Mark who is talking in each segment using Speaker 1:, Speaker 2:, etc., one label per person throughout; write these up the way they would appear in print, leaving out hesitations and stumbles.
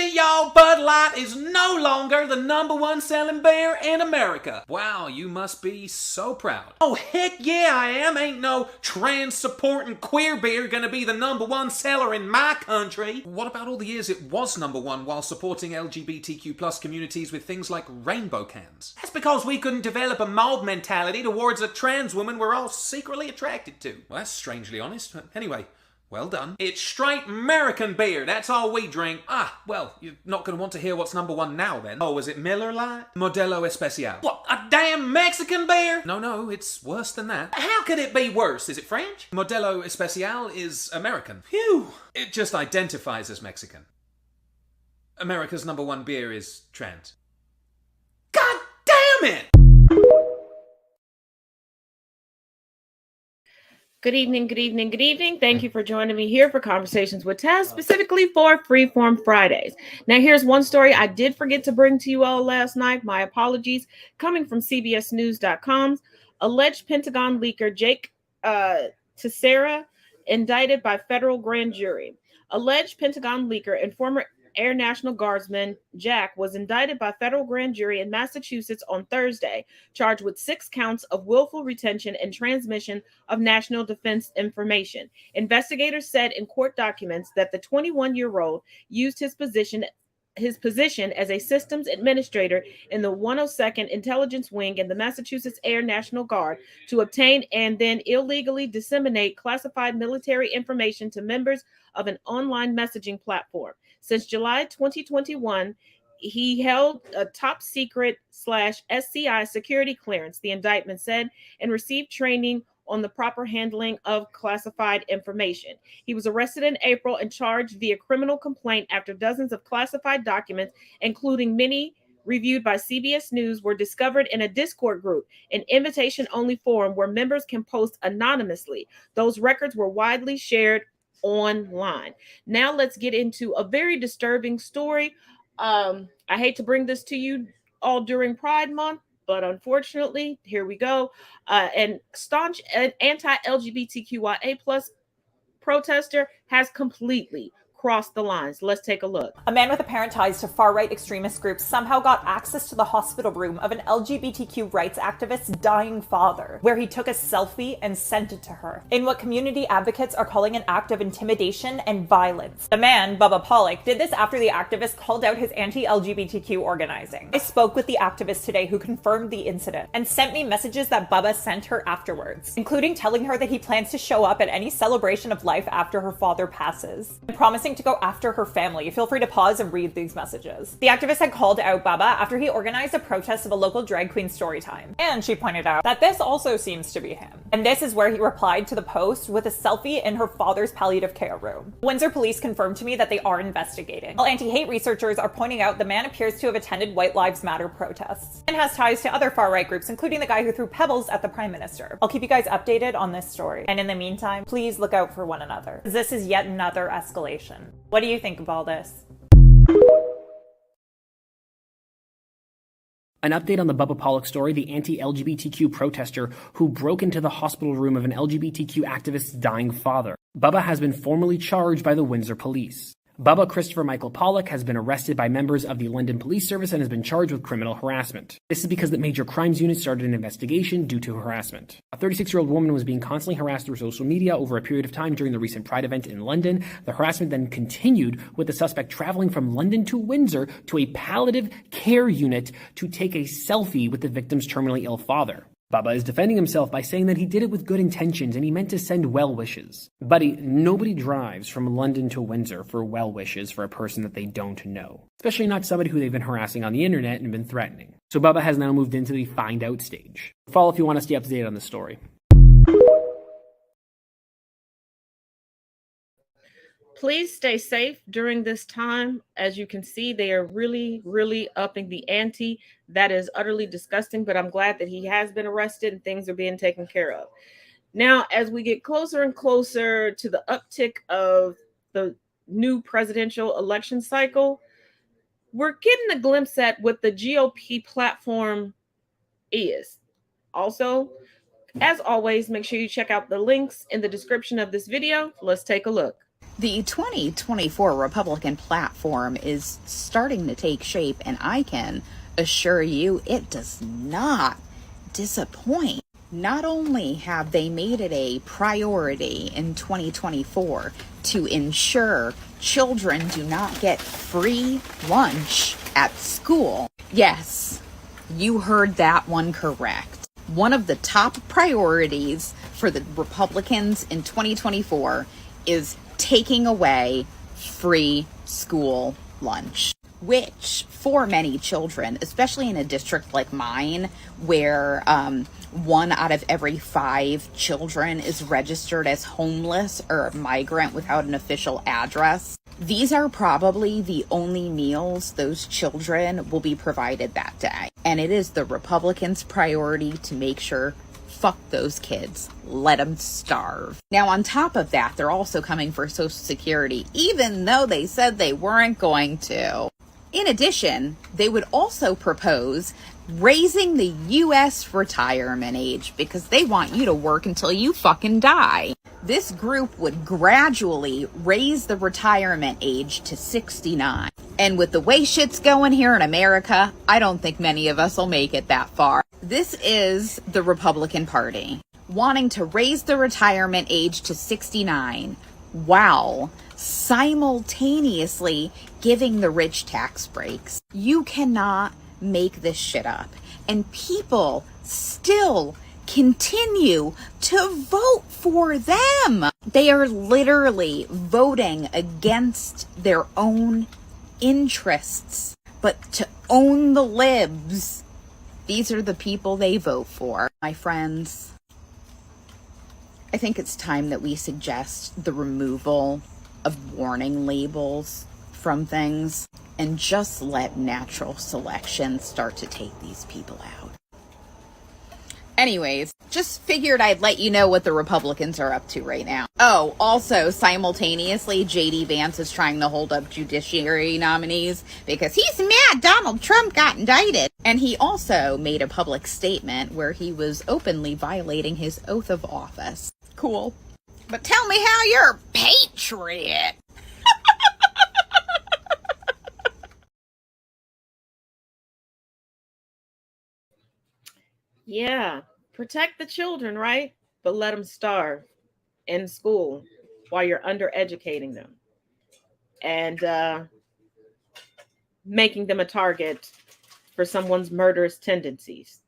Speaker 1: it, y'all. Bud Light is no longer the #1 selling beer in America. Wow, you must be so proud. Oh, heck yeah, I am. Ain't no trans-supporting queer beer gonna be the #1 seller in my country. What about all the years it was #1 while supporting LGBTQ+ communities with things like rainbow cans? That's because we couldn't develop a mob mentality towards a trans woman we're all secretly attracted to. Well, that's strangely honest. Anyway, well done. It's straight American beer. That's all we drink. Ah, well, you're not going to want to hear what's #1 now then. Oh, is it Miller Lite? Modelo Especial. What, a damn Mexican beer? No, it's worse than that. How could it be worse? Is it French? Modelo Especial is American. Phew. It just identifies as Mexican. America's #1 beer is trans. God damn it!
Speaker 2: Good evening, good evening, good evening. Thank you for joining me here for Conversations with Taz, specifically for Freeform Fridays. Now, here's one story I did forget to bring to you all last night. My apologies. Coming from CBSNews.com, alleged Pentagon leaker Jake Teixeira indicted by federal grand jury. Alleged Pentagon leaker and former Air National Guardsman Jack was indicted by federal grand jury in Massachusetts on Thursday, charged with 6 counts of willful retention and transmission of national defense information. Investigators said in court documents that the 21-year-old used his position as a systems administrator in the 102nd Intelligence Wing in the Massachusetts Air National Guard to obtain and then illegally disseminate classified military information to members of an online messaging platform. Since July 2021, he held a top secret /SCI security clearance, the indictment said, and received training on the proper handling of classified information. He was arrested in April and charged via criminal complaint after dozens of classified documents, including many reviewed by CBS News, were discovered in a Discord group, an invitation-only forum where members can post anonymously. Those records were widely shared online. Now let's get into a very disturbing story. I hate to bring this to you all during Pride Month, but unfortunately, here we go. And staunch anti-LGBTQIA plus protester has completely crossed the lines. Let's take a look.
Speaker 3: A man with apparent ties to far-right extremist groups somehow got access to the hospital room of an LGBTQ rights activist's dying father, where he took a selfie and sent it to her, in what community advocates are calling an act of intimidation and violence. The man, Bubba Pollock, did this after the activist called out his anti-LGBTQ organizing. I spoke with the activist today who confirmed the incident and sent me messages that Bubba sent her afterwards, including telling her that he plans to show up at any celebration of life after her father passes, and promising to go after her family. Feel free to pause and read these messages. The activist had called out Bubba after he organized a protest of a local drag queen story time. And she pointed out that this also seems to be him. And this is where he replied to the post with a selfie in her father's palliative care room. Windsor police confirmed to me that they are investigating, while anti-hate researchers are pointing out the man appears to have attended White Lives Matter protests and has ties to other far-right groups, including the guy who threw pebbles at the Prime Minister. I'll keep you guys updated on this story. And in the meantime, please look out for one another, as this is yet another escalation. What do you think of all this?
Speaker 4: An update on the Bubba Pollock story, the anti-LGBTQ protester who broke into the hospital room of an LGBTQ activist's dying father. Bubba has been formally charged by the Windsor police. Bubba Christopher Michael Pollock has been arrested by members of the London Police Service and has been charged with criminal harassment. This is because the Major Crimes Unit started an investigation due to harassment. A 36-year-old woman was being constantly harassed through social media over a period of time during the recent Pride event in London. The harassment then continued, with the suspect traveling from London to Windsor to a palliative care unit to take a selfie with the victim's terminally ill father. Bubba is defending himself by saying that he did it with good intentions and he meant to send well wishes. Buddy, nobody drives from London to Windsor for well wishes for a person that they don't know. Especially not somebody who they've been harassing on the internet and been threatening. So Bubba has now moved into the find out stage. Follow if you want to stay up to date on this story.
Speaker 2: Please stay safe during this time. As you can see, they are really, really upping the ante. That is utterly disgusting, but I'm glad that he has been arrested and things are being taken care of. Now, as we get closer and closer to the uptick of the new presidential election cycle, we're getting a glimpse at what the GOP platform is. Also, as always, make sure you check out the links in the description of this video. Let's take a look.
Speaker 5: The 2024 Republican platform is starting to take shape, and I can assure you it does not disappoint. Not only have they made it a priority in 2024 to ensure children do not get free lunch at school. Yes, you heard that one correct. One of the top priorities for the Republicans in 2024 is taking away free school lunch, which for many children, especially in a district like mine, where 1 out of every 5 children is registered as homeless or a migrant without an official address, these are probably the only meals those children will be provided that day. And it is the Republicans' priority to make sure, fuck those kids, let them starve. Now, on top of that, they're also coming for Social Security, even though they said they weren't going to. In addition, they would also propose raising the U.S. retirement age because they want you to work until you fucking die. This group would gradually raise the retirement age to 69. And with the way shit's going here in America, I don't think many of us will make it that far. This is the Republican Party wanting to raise the retirement age to 69 while simultaneously giving the rich tax breaks. You cannot make this shit up. And people still continue to vote for them. They are literally voting against their own interests. But to own the libs, these are the people they vote for. My friends, I think it's time that we suggest the removal of warning labels from things and just let natural selection start to take these people out. Anyways, just figured I'd let you know what the Republicans are up to right now. Oh, also, simultaneously, J.D. Vance is trying to hold up judiciary nominees because he's mad Donald Trump got indicted. And he also made a public statement where he was openly violating his oath of office. Cool. But tell me how you're a patriot.
Speaker 2: Yeah, protect the children, right? But let them starve in school while you're undereducating them and making them a target for someone's murderous tendencies.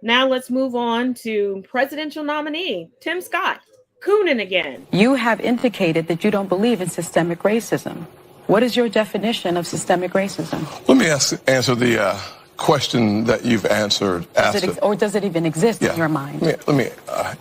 Speaker 2: Now let's move on to presidential nominee Tim Scott, cooning again.
Speaker 6: You have indicated that you don't believe in systemic racism. What is your definition of systemic racism?
Speaker 7: Let me answer the question that you've answered.
Speaker 6: Or does it even exist in your mind?
Speaker 7: Let me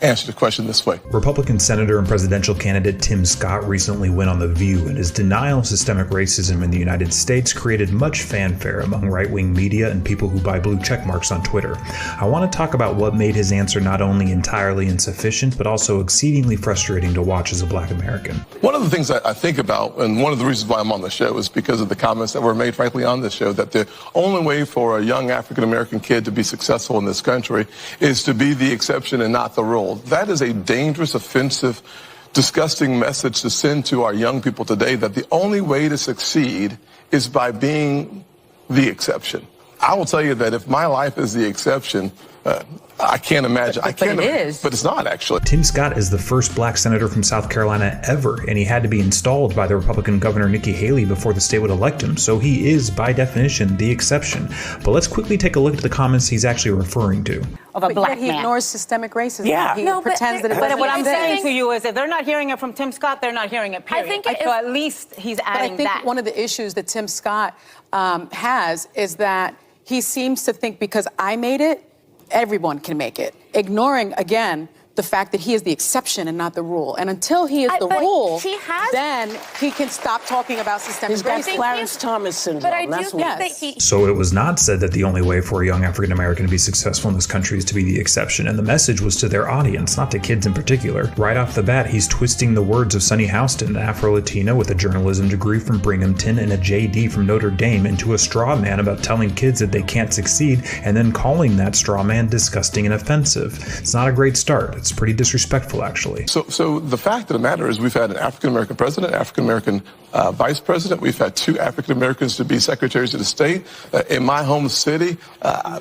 Speaker 7: answer the question this way.
Speaker 8: Republican Senator and presidential candidate Tim Scott recently went on The View, and his denial of systemic racism in the United States created much fanfare among right-wing media and people who buy blue check marks on Twitter. I want to talk about what made his answer not only entirely insufficient, but also exceedingly frustrating to watch as a Black American.
Speaker 7: One of the things I think about, and one of the reasons why I'm on the show, is because of the comments that were made, frankly, on this show, that the only way for a young African-American kid to be successful in this country is to be the exception and not the rule. That is a dangerous, offensive, disgusting message to send to our young people today, that the only way to succeed is by being the exception. I will tell you that if my life is the exception, I can't imagine.
Speaker 6: But it is.
Speaker 7: But it's not, actually.
Speaker 8: Tim Scott is the first Black senator from South Carolina ever, and he had to be installed by the Republican Governor Nikki Haley before the state would elect him, so he is, by definition, the exception. But let's quickly take a look at the comments he's actually referring to.
Speaker 6: Of a Black
Speaker 9: He
Speaker 6: man.
Speaker 9: ignores systemic racism.
Speaker 6: Yeah.
Speaker 9: He
Speaker 6: No,
Speaker 9: pretends that it
Speaker 6: but
Speaker 9: doesn't
Speaker 6: what I'm
Speaker 9: exist.
Speaker 6: saying
Speaker 9: to you is that they're not hearing it from Tim Scott, they're not hearing it, period. So at least he's adding
Speaker 10: I think
Speaker 9: that.
Speaker 10: one of the issues that Tim Scott has is that he seems to think because I made it, everyone can make it, ignoring, again, the fact that he is the exception and not the rule. And until he is the rule, then he can stop talking about systemic racism.
Speaker 11: He's got Clarence Thomas syndrome. But I do think
Speaker 10: that
Speaker 8: So it was not said that the only way for a young African American to be successful in this country is to be the exception, and the message was to their audience, not to kids in particular. Right off the bat, he's twisting the words of Sunny Houston, an Afro-Latina with a journalism degree from Binghamton and a JD from Notre Dame, into a straw man about telling kids that they can't succeed, and then calling that straw man disgusting and offensive. It's not a great start. It's pretty disrespectful, actually.
Speaker 7: So the fact of the matter is we've had an African-American president, African-American vice president. We've had 2 African-Americans to be secretaries of the state. In my home city,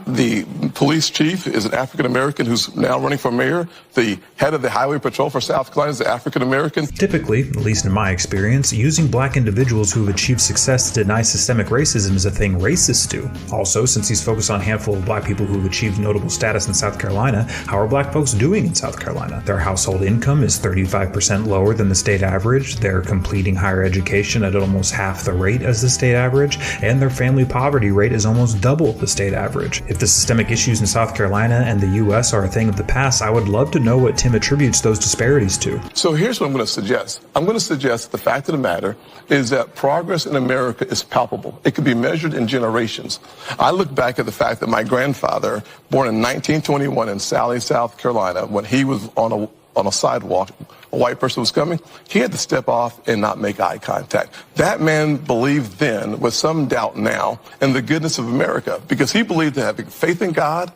Speaker 7: the police chief is an African-American who's now running for mayor. The head of the highway patrol for South Carolina is an African-American.
Speaker 8: Typically, at least in my experience, using black individuals who have achieved success to deny systemic racism is a thing racists do. Also, since he's focused on a handful of black people who have achieved notable status in South Carolina, how are black folks doing in South Carolina? Their household income is 35% lower than the state average, they're completing higher education at almost half the rate as the state average, and their family poverty rate is almost double the state average. If the systemic issues in South Carolina and the U.S. are a thing of the past, I would love to know what Tim attributes those disparities to.
Speaker 7: So here's what I'm going to suggest. I'm going to suggest the fact of the matter is that progress in America is palpable. It can be measured in generations. I look back at the fact that my grandfather, born in 1921 in Sally, South Carolina, when he was on a sidewalk, a white person was coming, he had to step off and not make eye contact. That man believed then, with some doubt now, in the goodness of America, because he believed that having faith in God,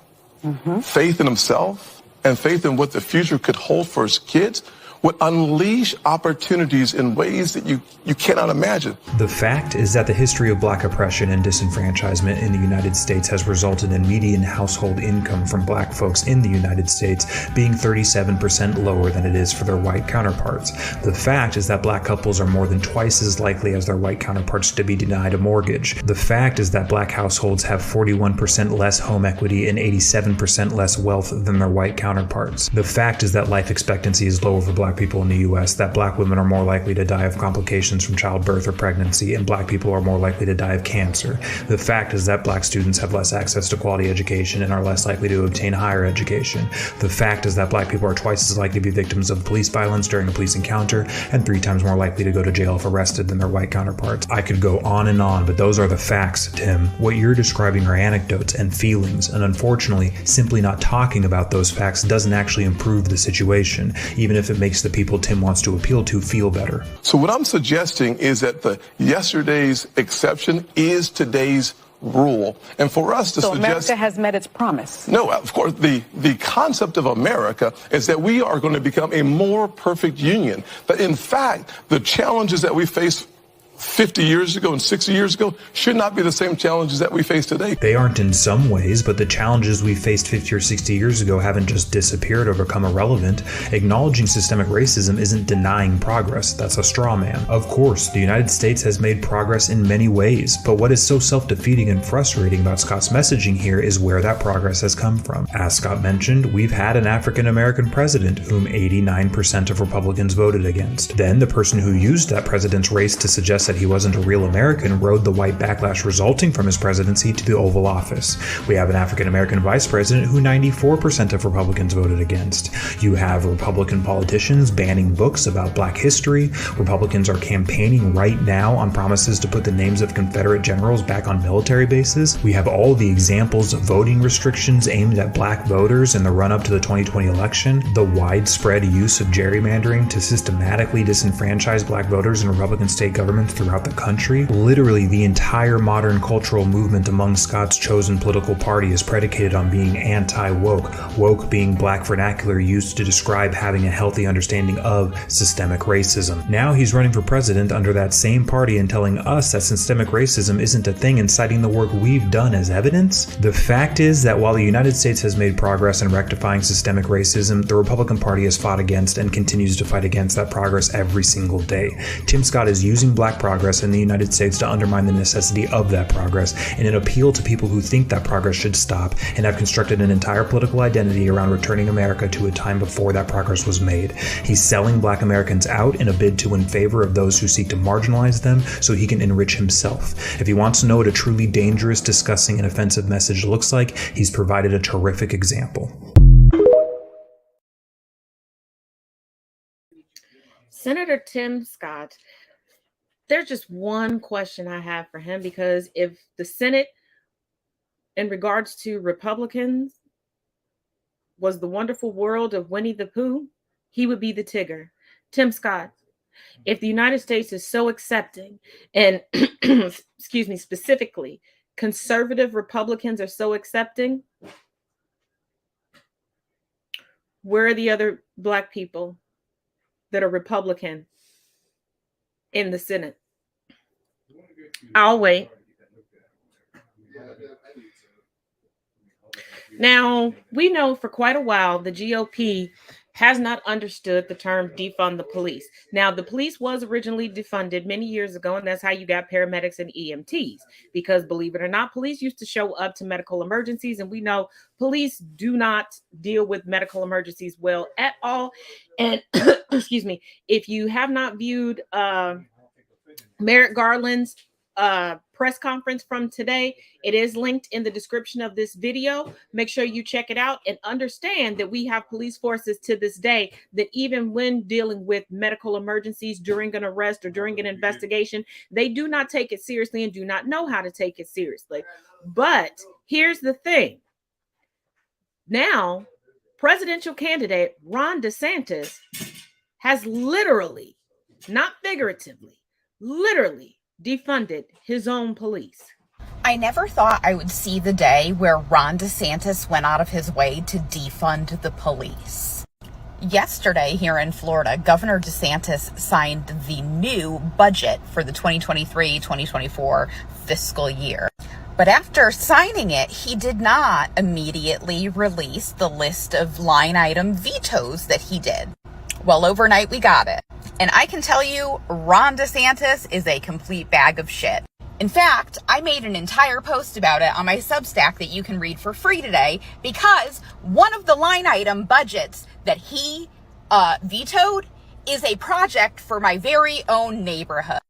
Speaker 7: faith in himself, and faith in what the future could hold for his kids would unleash opportunities in ways that you cannot imagine.
Speaker 8: The fact is that the history of black oppression and disenfranchisement in the United States has resulted in median household income from black folks in the United States being 37% lower than it is for their white counterparts. The fact is that black couples are more than twice as likely as their white counterparts to be denied a mortgage. The fact is that black households have 41% less home equity and 87% less wealth than their white counterparts. The fact is that life expectancy is lower for black people in the U.S., that black women are more likely to die of complications from childbirth or pregnancy, and black people are more likely to die of cancer. The fact is that black students have less access to quality education and are less likely to obtain higher education. The fact is that black people are twice as likely to be victims of police violence during a police encounter and 3 times more likely to go to jail if arrested than their white counterparts. I could go on and on, but those are the facts, Tim. What you're describing are anecdotes and feelings, and unfortunately, simply not talking about those facts doesn't actually improve the situation, even if it makes the people Tim wants to appeal to feel better.
Speaker 7: So what I'm suggesting is that the yesterday's exception is today's rule. And for us to suggest...
Speaker 9: America has met its promise.
Speaker 7: No, of course, the concept of America is that we are going to become a more perfect union. That in fact, the challenges that we face 50 years ago and 60 years ago should not be the same challenges that we face today.
Speaker 8: They aren't in some ways, but the challenges we faced 50 or 60 years ago haven't just disappeared or become irrelevant. Acknowledging systemic racism isn't denying progress. That's a straw man. Of course, the United States has made progress in many ways, but what is so self-defeating and frustrating about Scott's messaging here is where that progress has come from. As Scott mentioned, we've had an African-American president whom 89% of Republicans voted against. Then the person who used that president's race to suggest that he wasn't a real American rode the white backlash resulting from his presidency to the Oval Office. We have an African-American vice president who 94% of Republicans voted against. You have Republican politicians banning books about black history. Republicans are campaigning right now on promises to put the names of Confederate generals back on military bases. We have all the examples of voting restrictions aimed at black voters in the run-up to the 2020 election, the widespread use of gerrymandering to systematically disenfranchise black voters in Republican state governments throughout the country. Literally, the entire modern cultural movement among Scott's chosen political party is predicated on being anti-woke, woke being black vernacular used to describe having a healthy understanding of systemic racism. Now he's running for president under that same party and telling us that systemic racism isn't a thing and citing the work we've done as evidence. The fact is that while the United States has made progress in rectifying systemic racism, the Republican Party has fought against and continues to fight against that progress every single day. Tim Scott is using black progress in the United States to undermine the necessity of that progress in an appeal to people who think that progress should stop and have constructed an entire political identity around returning America to a time before that progress was made. He's selling black Americans out in a bid to win favor of those who seek to marginalize them so he can enrich himself. If he wants to know what a truly dangerous, disgusting, and offensive message looks like, he's provided a terrific example.
Speaker 2: Senator Tim Scott, there's just one question I have for him, because if the Senate, in regards to Republicans, was the wonderful world of Winnie the Pooh, he would be the Tigger. Tim Scott, if the United States is so accepting, and excuse me, specifically, conservative Republicans are so accepting, Where are the other Black people that are Republican in the Senate? I'll wait. Now, we know for quite a while the GOP has not understood the term defund the police. Now, the police was originally defunded many years ago, and that's how you got paramedics and EMTs. Because believe it or not, police used to show up to medical emergencies, and we know police do not deal with medical emergencies well at all. And excuse me, if you have not viewed Merrick Garland's press conference from today, it is linked in the description of this video. Make sure you check it out and understand that we have police forces to this day that even when dealing with medical emergencies during an arrest or during an investigation, they do not take it seriously and do not know how to take it seriously. But here's the thing. Now, presidential candidate Ron DeSantis has literally, not figuratively, literally defunded his own police.
Speaker 5: I never thought I would see the day where Ron DeSantis went out of his way to defund the police. Yesterday here in Florida, Governor DeSantis signed the new budget for the 2023-2024 fiscal year. But after signing it, he did not immediately release the list of line item vetoes that he did. Well, overnight we got it. And I can tell you, Ron DeSantis is a complete bag of shit. In fact, I made an entire post about it on my Substack that you can read for free today, because one of the line item budgets that he vetoed is a project for my very own neighborhood.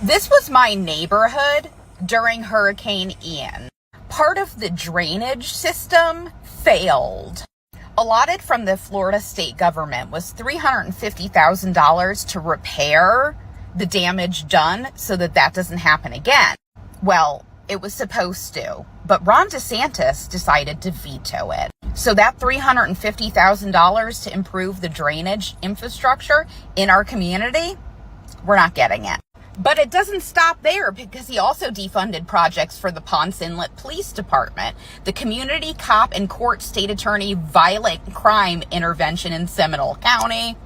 Speaker 5: This was my neighborhood during Hurricane Ian. Part of the drainage system failed. Allotted from the Florida state government was $350,000 to repair the damage done so that that doesn't happen again. Well, it was supposed to, but Ron DeSantis decided to veto it. So that $350,000 to improve the drainage infrastructure in our community, we're not getting it. But it doesn't stop there, because he also defunded projects for the Ponce Inlet Police Department, the Community Cop and Court State Attorney Violent Crime Intervention in Seminole County,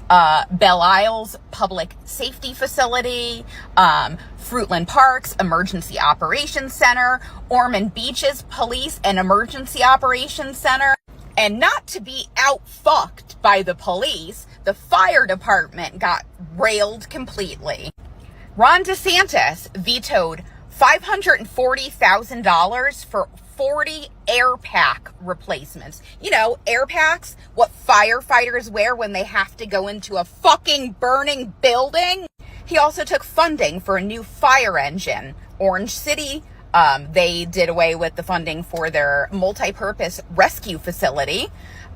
Speaker 5: Belle Isle's Public Safety Facility, Fruitland Park's Emergency Operations Center, Ormond Beach's Police and Emergency Operations Center. And not to be outfucked by the police, the fire department got railed completely. Ron DeSantis vetoed $540,000 for 40 air pack replacements. You know, air packs, what firefighters wear when they have to go into a fucking burning building. He also took funding for a new fire engine. Orange City, they did away with the funding for their multi-purpose rescue facility.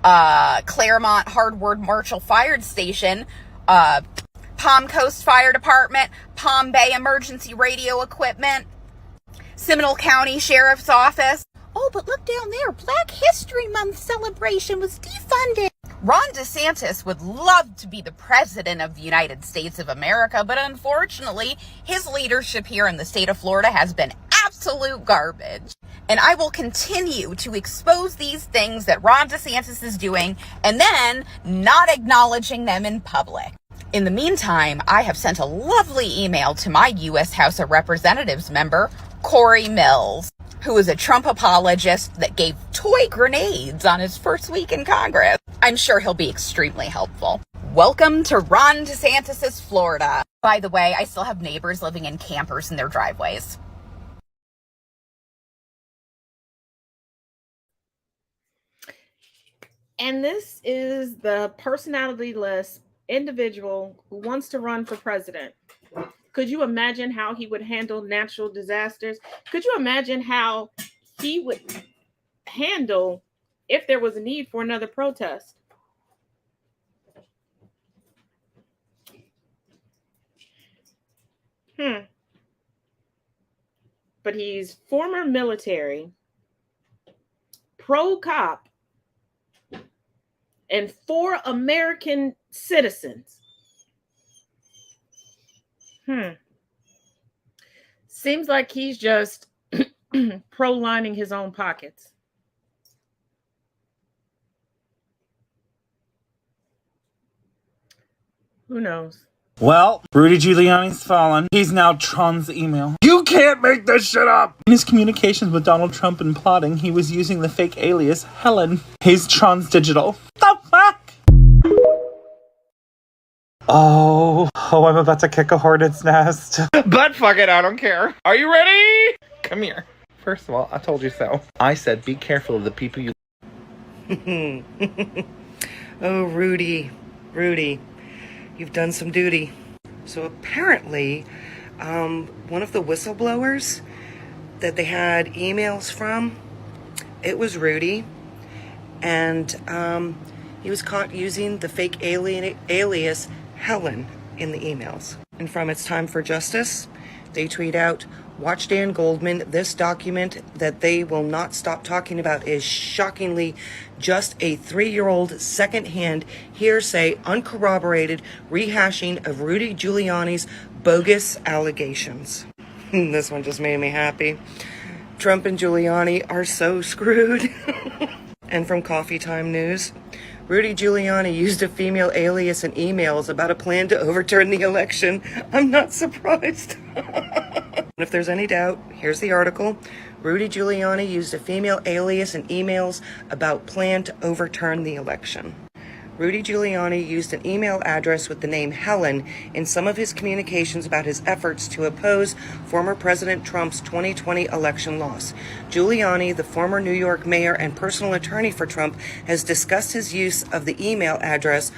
Speaker 5: Claremont Hardward Marshall Fire Station, Palm Coast Fire Department, Palm Bay Emergency Radio Equipment, Seminole County Sheriff's Office. Oh, but look down there. Black History Month celebration was defunded. Ron DeSantis would love to be the president of the United States of America, but unfortunately, his leadership here in the state of Florida has been absolute garbage. And I will continue to expose these things that Ron DeSantis is doing and then not acknowledging them in public. In the meantime, I have sent a lovely email to my U.S. House of Representatives member, Corey Mills, who is a Trump apologist that gave toy grenades on his first week in Congress. I'm sure he'll be extremely helpful. Welcome to Ron DeSantis' Florida. By the way, I still have neighbors living in campers in their driveways.
Speaker 2: And this is the personality-less individual who wants to run for president. Could you imagine how he would handle natural disasters? Could you imagine how he would handle if there was a need for another protest? But he's former military, pro-cop, and for American citizens. Seems like he's just pro-lining his own pockets. Who knows?
Speaker 12: Well, Rudy Giuliani's fallen. He's now Tron's email. You can't make this shit up! In his communications with Donald Trump and plotting, he was using the fake alias Helen. He's Tron's digital. The fuck? Oh, I'm about to kick a hornet's nest. But fuck it, I don't care. Are you ready? Come here. First of all, I told you so. I said be careful of the people you...
Speaker 13: Oh, Rudy, you've done some duty. So apparently, one of the whistleblowers that they had emails from, it was Rudy, and he was caught using the fake alias Helen in the emails. And from It's Time for Justice, they tweet out, "Watch Dan Goldman. This document that they will not stop talking about is shockingly just a 3-year-old secondhand hearsay, uncorroborated rehashing of Rudy Giuliani's bogus allegations." This one just made me happy. Trump and Giuliani are so screwed. And from Coffee Time News, Rudy Giuliani used a female alias in emails about a plan to overturn the election. I'm not surprised. If there's any doubt, here's the article. Rudy Giuliani used a female alias in emails about plan to overturn the election. Rudy Giuliani used an email address with the name Helen in some of his communications about his efforts to oppose former President Trump's 2020 election loss. Giuliani, the former New York mayor and personal attorney for Trump, has discussed his use of the email address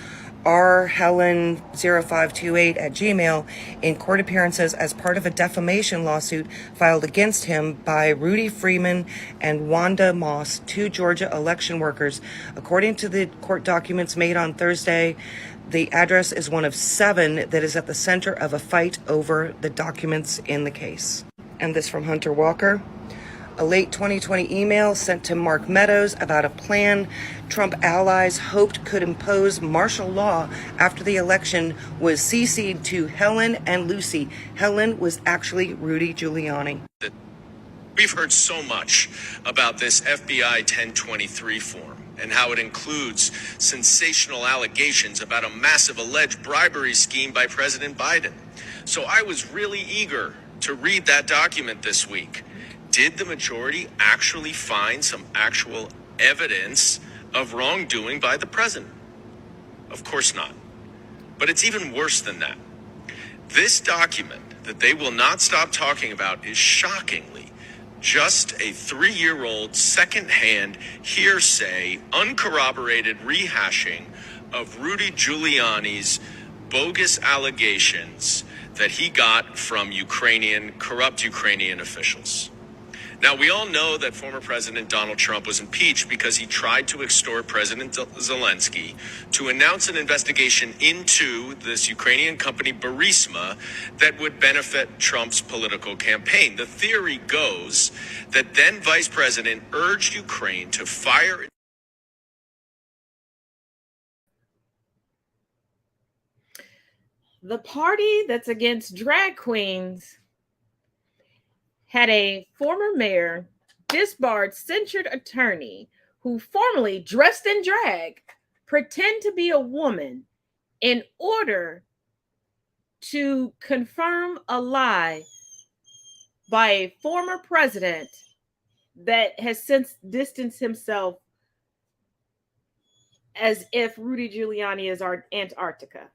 Speaker 13: rhelen0528@gmail in court appearances as part of a defamation lawsuit filed against him by Rudy Freeman and Wanda Moss, 2 Georgia election workers. According to the court documents made on Thursday, the address is one of 7 that is at the center of a fight over the documents in the case. And this from Hunter Walker. A late 2020 email sent to Mark Meadows about a plan Trump allies hoped could impose martial law after the election was CC'd to Helen and Lucy. Helen was actually Rudy Giuliani.
Speaker 14: We've heard so much about this FBI 1023 form and how it includes sensational allegations about a massive alleged bribery scheme by President Biden. So I was really eager to read that document this week. Did the majority actually find some actual evidence of wrongdoing by the president? Of course not. But it's even worse than that. This document that they will not stop talking about is shockingly just a 3-year-old secondhand hearsay, uncorroborated rehashing of Rudy Giuliani's bogus allegations that he got from corrupt Ukrainian officials. Now, we all know that former President Donald Trump was impeached because he tried to extort President Zelensky to announce an investigation into this Ukrainian company Burisma that would benefit Trump's political campaign. The theory goes that then Vice President urged Ukraine to fire.
Speaker 2: The party that's against drag queens had a former mayor, disbarred, censured attorney who formerly dressed in drag, pretend to be a woman in order to confirm a lie by a former president that has since distanced himself as if Rudy Giuliani is our Antarctica.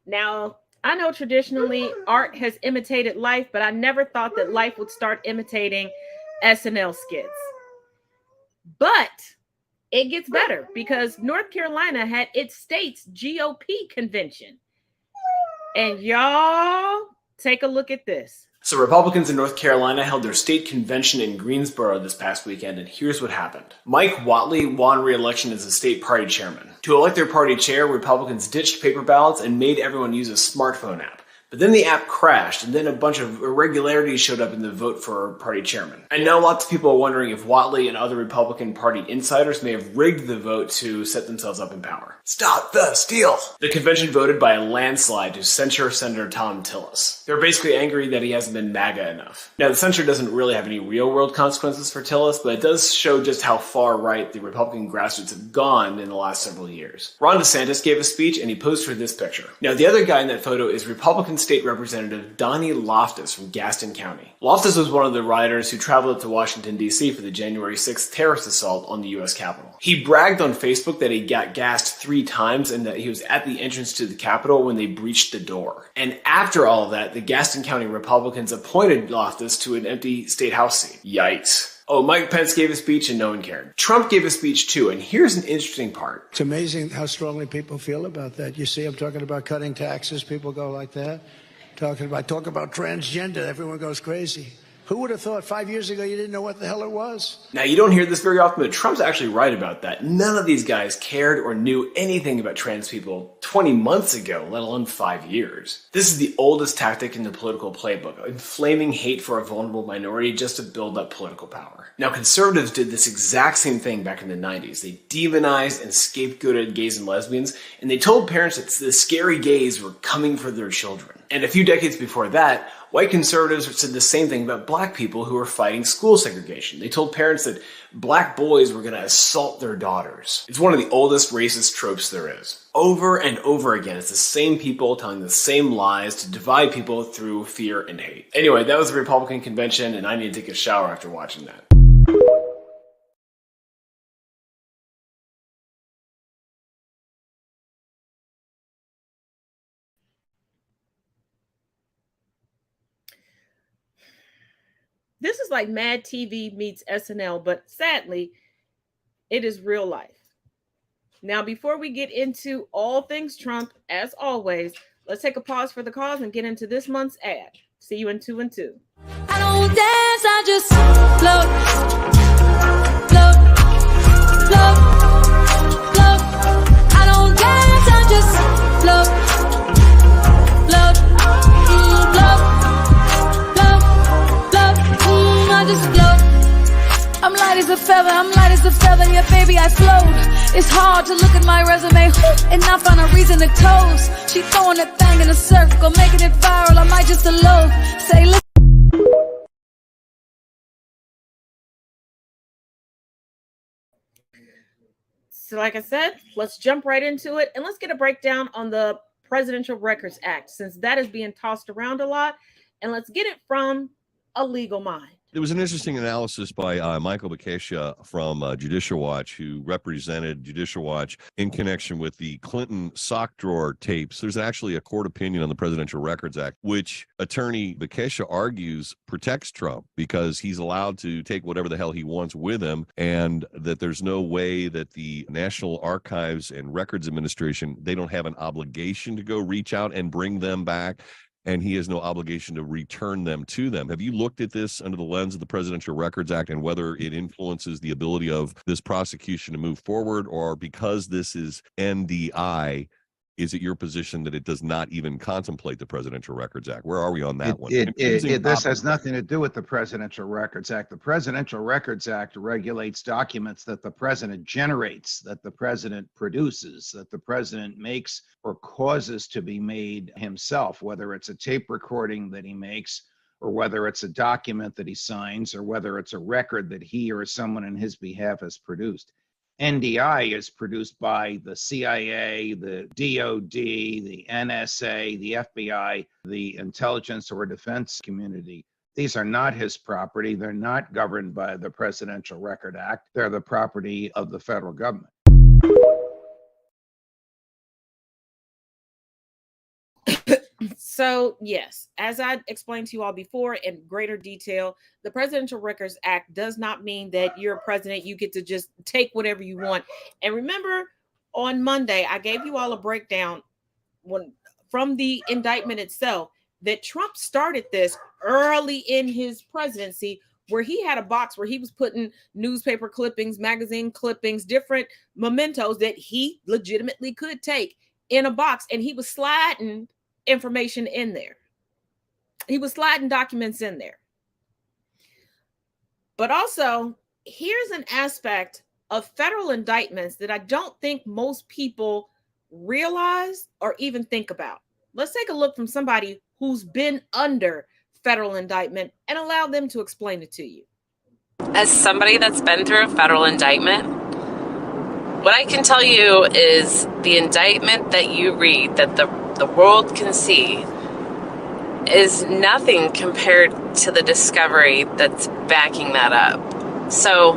Speaker 2: Now, I know traditionally art has imitated life, but I never thought that life would start imitating SNL skits. But it gets better because North Carolina had its state's GOP convention. And y'all, take a look at this.
Speaker 15: So Republicans in North Carolina held their state convention in Greensboro this past weekend, and here's what happened. Mike Whatley won re-election as the state party chairman. To elect their party chair, Republicans ditched paper ballots and made everyone use a smartphone app. But then the app crashed, and then a bunch of irregularities showed up in the vote for party chairman. I know lots of people are wondering if Whatley and other Republican Party insiders may have rigged the vote to set themselves up in power. Stop the steal! The convention voted by a landslide to censure Senator Tom Tillis. They're basically angry that he hasn't been MAGA enough. Now, the censure doesn't really have any real-world consequences for Tillis, but it does show just how far right the Republican grassroots have gone in the last several years. Ron DeSantis gave a speech, and he posed for this picture. Now, the other guy in that photo is Republican State Representative Donnie Loftus from Gaston County. Loftus was one of the rioters who traveled up to Washington, D.C. for the January 6th terrorist assault on the U.S. Capitol. He bragged on Facebook that he got gassed 3 times and that he was at the entrance to the Capitol when they breached the door. And after all of that, the Gaston County Republicans appointed Loftus to an empty state house seat. Yikes. Oh, Mike Pence gave a speech and no one cared. Trump gave a speech too, and here's an interesting part.
Speaker 16: It's amazing how strongly people feel about that. You see, I'm talking about cutting taxes, people go like that. Talk about transgender, everyone goes crazy. Who would have thought 5 years ago you didn't know what the hell it was?
Speaker 15: Now, you don't hear this very often, but Trump's actually right about that. None of these guys cared or knew anything about trans people 20 months ago, let alone 5 years. This is the oldest tactic in the political playbook, inflaming hate for a vulnerable minority just to build up political power. Now, conservatives did this exact same thing back in the 90s. They demonized and scapegoated gays and lesbians, and they told parents that the scary gays were coming for their children. And a few decades before that, white conservatives said the same thing about black people who were fighting school segregation. They told parents that black boys were going to assault their daughters. It's one of the oldest racist tropes there is. Over and over again, it's the same people telling the same lies to divide people through fear and hate. Anyway, that was the Republican convention, and I need to take a shower after watching that.
Speaker 2: This is like Mad TV meets SNL, but sadly, it is real life. Now, before we get into all things Trump, as always, let's take a pause for the cause and get into this month's ad. See you in 2 and 2.
Speaker 17: I don't dance, I just float, float, float, float. I don't dance, I just float, float, float, float, float. I just float. I'm light as a feather, I'm light as a feather. Yeah, baby, I float. It's hard to look at my resume and not find a reason to toast. She throwing that thing in a circle, making it viral. I might just elope. Say, listen.
Speaker 2: So like I said, let's jump right into it and let's get a breakdown on the Presidential Records Act, since that is being tossed around a lot, and let's get it from a legal mind.
Speaker 18: There was an interesting analysis by Michael Bakesha from Judicial Watch, who represented Judicial Watch in connection with the Clinton sock drawer tapes. There's actually a court opinion on the Presidential Records Act, which attorney Bakesha argues protects Trump because he's allowed to take whatever the hell he wants with him, and that there's no way that the National Archives and Records Administration, they don't have an obligation to go reach out and bring them back, and he has no obligation to return them to them. Have you looked at this under the lens of the Presidential Records Act and whether it influences the ability of this prosecution to move forward, or because this is NDI, is it your position that it does not even contemplate the Presidential Records Act? Where are we on that one?
Speaker 19: This has nothing to do with the Presidential Records Act. The Presidential Records Act regulates documents that the president generates, that the president produces, that the president makes or causes to be made himself, whether it's a tape recording that he makes, or whether it's a document that he signs, or whether it's a record that he or someone in his behalf has produced. NDI is produced by the CIA, the DOD, the NSA, the FBI, the intelligence or defense community. These are not his property. They're not governed by the Presidential Record Act. They're the property of the federal government.
Speaker 2: So, yes, as I explained to you all before in greater detail, the Presidential Records Act does not mean that you're a president, you get to just take whatever you want. And remember, on Monday, I gave you all a breakdown from the indictment itself that Trump started this early in his presidency, where he had a box where he was putting newspaper clippings, magazine clippings, different mementos that he legitimately could take in a box, and he was sliding information in there. He was sliding documents in there. But also, here's an aspect of federal indictments that I don't think most people realize or even think about. Let's take a look from somebody who's been under federal indictment and allow them to explain it to you.
Speaker 20: As somebody that's been through a federal indictment, what I can tell you is the indictment that you read, that the world can see, is nothing compared to the discovery that's backing that up. So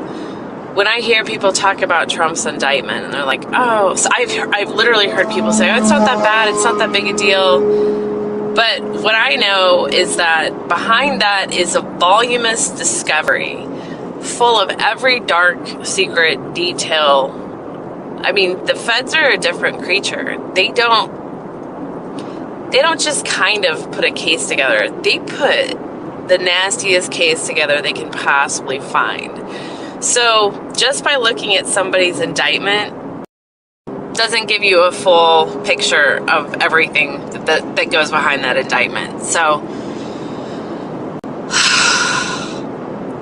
Speaker 20: when I hear people talk about Trump's indictment and they're like, oh, so I've literally heard people say, oh, it's not that bad, it's not that big a deal. But what I know is that behind that is a voluminous discovery full of every dark, secret detail. I mean, the feds are a different creature. They don't just kind of put a case together. They put the nastiest case together they can possibly find. So just by looking at somebody's indictment doesn't give you a full picture of everything that goes behind that indictment. So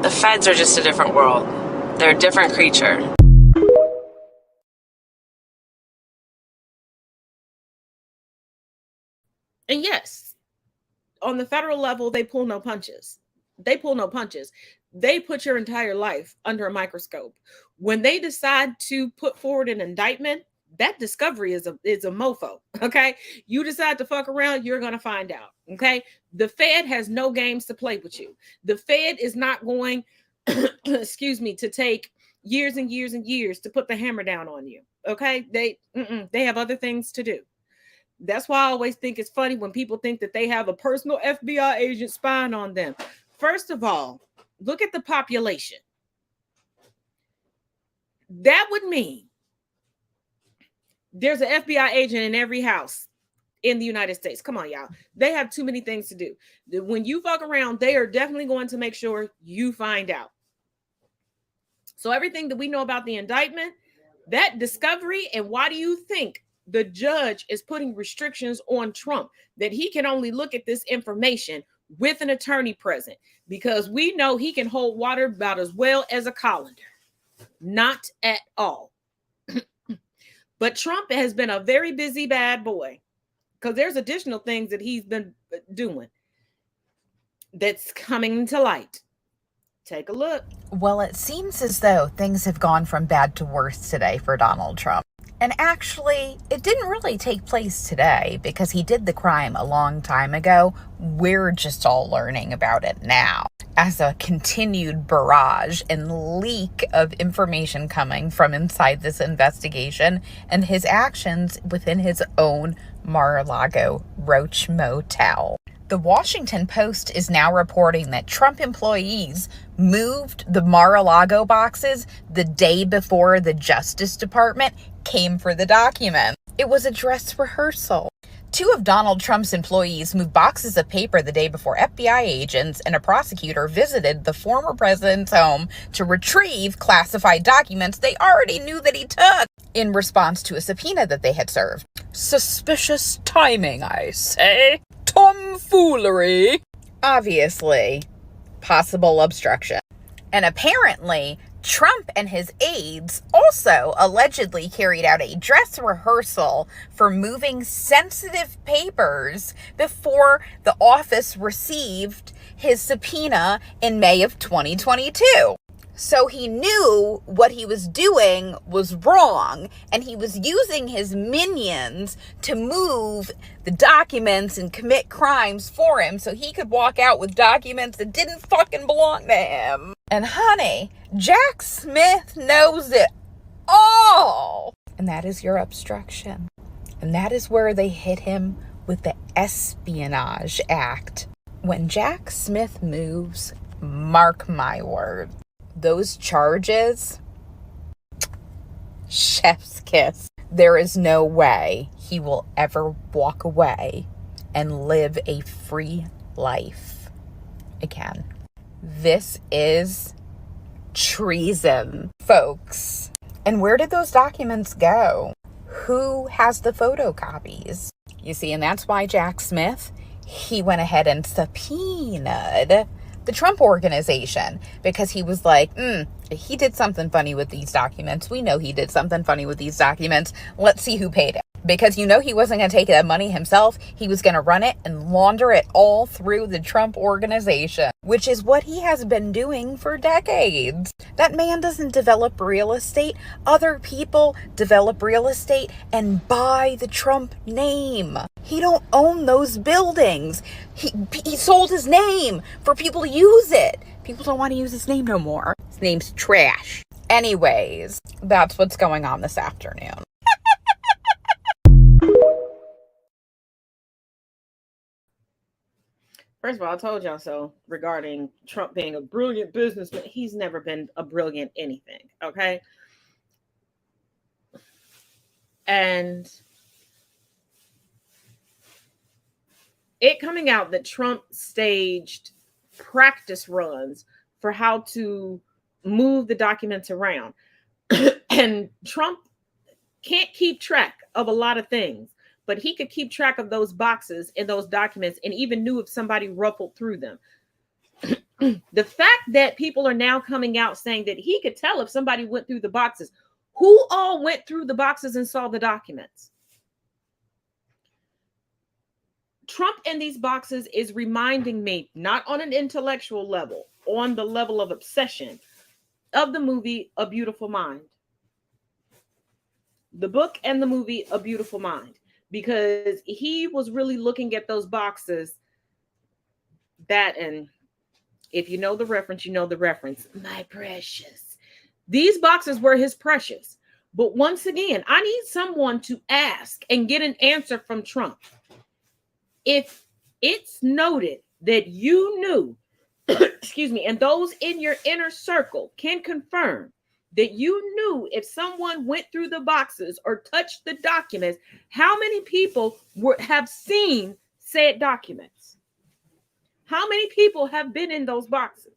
Speaker 20: the feds are just a different world. They're a different creature.
Speaker 2: And yes, on the federal level, they pull no punches. They pull no punches. They put your entire life under a microscope. When they decide to put forward an indictment, that discovery is a mofo, okay? You decide to fuck around, you're going to find out, okay? The Fed has no games to play with you. The Fed is not going, to take years and years and years to put the hammer down on you, okay? They have other things to do. That's why I always think it's funny when people think that they have a personal FBI agent spying on them. First of all, look at the population. That would mean there's an FBI agent in every house in the United States. Come on, y'all. They have too many things to do. When you fuck around, they are definitely going to make sure you find out. So everything that we know about the indictment, that discovery, and why do you think the judge is putting restrictions on Trump that he can only look at this information with an attorney present? Because we know he can hold water about as well as a colander. Not at all. But Trump has been a very busy bad boy because there's additional things that he's been doing that's coming to light. Take a look.
Speaker 5: Well, it seems as though things have gone from bad to worse today for Donald Trump. And actually, it didn't really take place today because he did the crime a long time ago. We're just all learning about it now as a continued barrage and leak of information coming from inside this investigation and his actions within his own Mar-a-Lago Roach Motel. The Washington Post is now reporting that Trump employees moved the Mar-a-Lago boxes the day before the Justice Department came for the document. It was a dress rehearsal. 2 of Donald Trump's employees moved boxes of paper the day before FBI agents and a prosecutor visited the former president's home to retrieve classified documents they already knew that he took in response to a subpoena that they had served. Suspicious timing, I say. Tomfoolery. Obviously, possible obstruction. And apparently, Trump and his aides also allegedly carried out a dress rehearsal for moving sensitive papers before the office received his subpoena in May of 2022. So he knew what he was doing was wrong, and he was using his minions to move the documents and commit crimes for him so he could walk out with documents that didn't fucking belong to him. And honey, Jack Smith knows it all. And that is your obstruction. And that is where they hit him with the Espionage Act. When Jack Smith moves, mark my word, those charges, chef's kiss. There is no way he will ever walk away and live a free life again. This is treason, folks. And where did those documents go? Who has the photocopies? You see, and that's why Jack Smith, he went ahead and subpoenaed the Trump organization, because he was like, he did something funny with these documents. We know he did something funny with these documents. Let's see who paid it. Because he wasn't going to take that money himself. He was going to run it and launder it all through the Trump organization, which is what he has been doing for decades. That man doesn't develop real estate. Other people develop real estate and buy the Trump name. He don't own those buildings. He sold his name for people to use it. People don't want to use his name no more. His name's trash. Anyways, that's what's going on this afternoon.
Speaker 2: First of all, I told y'all so regarding Trump being a brilliant businessman. He's never been a brilliant anything, okay? And it coming out that Trump staged practice runs for how to move the documents around. And Trump can't keep track of a lot of things, but he could keep track of those boxes in those documents and even knew if somebody ruffled through them. The fact that people are now coming out saying that he could tell if somebody went through the boxes, who all went through the boxes and saw the documents? Trump in these boxes is reminding me, not on an intellectual level, on the level of obsession, of the movie A Beautiful Mind. The book and the movie A Beautiful Mind. Because he was really looking at those boxes and if you know the reference, you know the reference. My precious. These boxes were his precious. But once again, I need someone to ask and get an answer from Trump. If it's noted that you knew, excuse me, and those in your inner circle can confirm that you knew if someone went through the boxes or touched the documents, how many people have seen said documents? How many people have been in those boxes?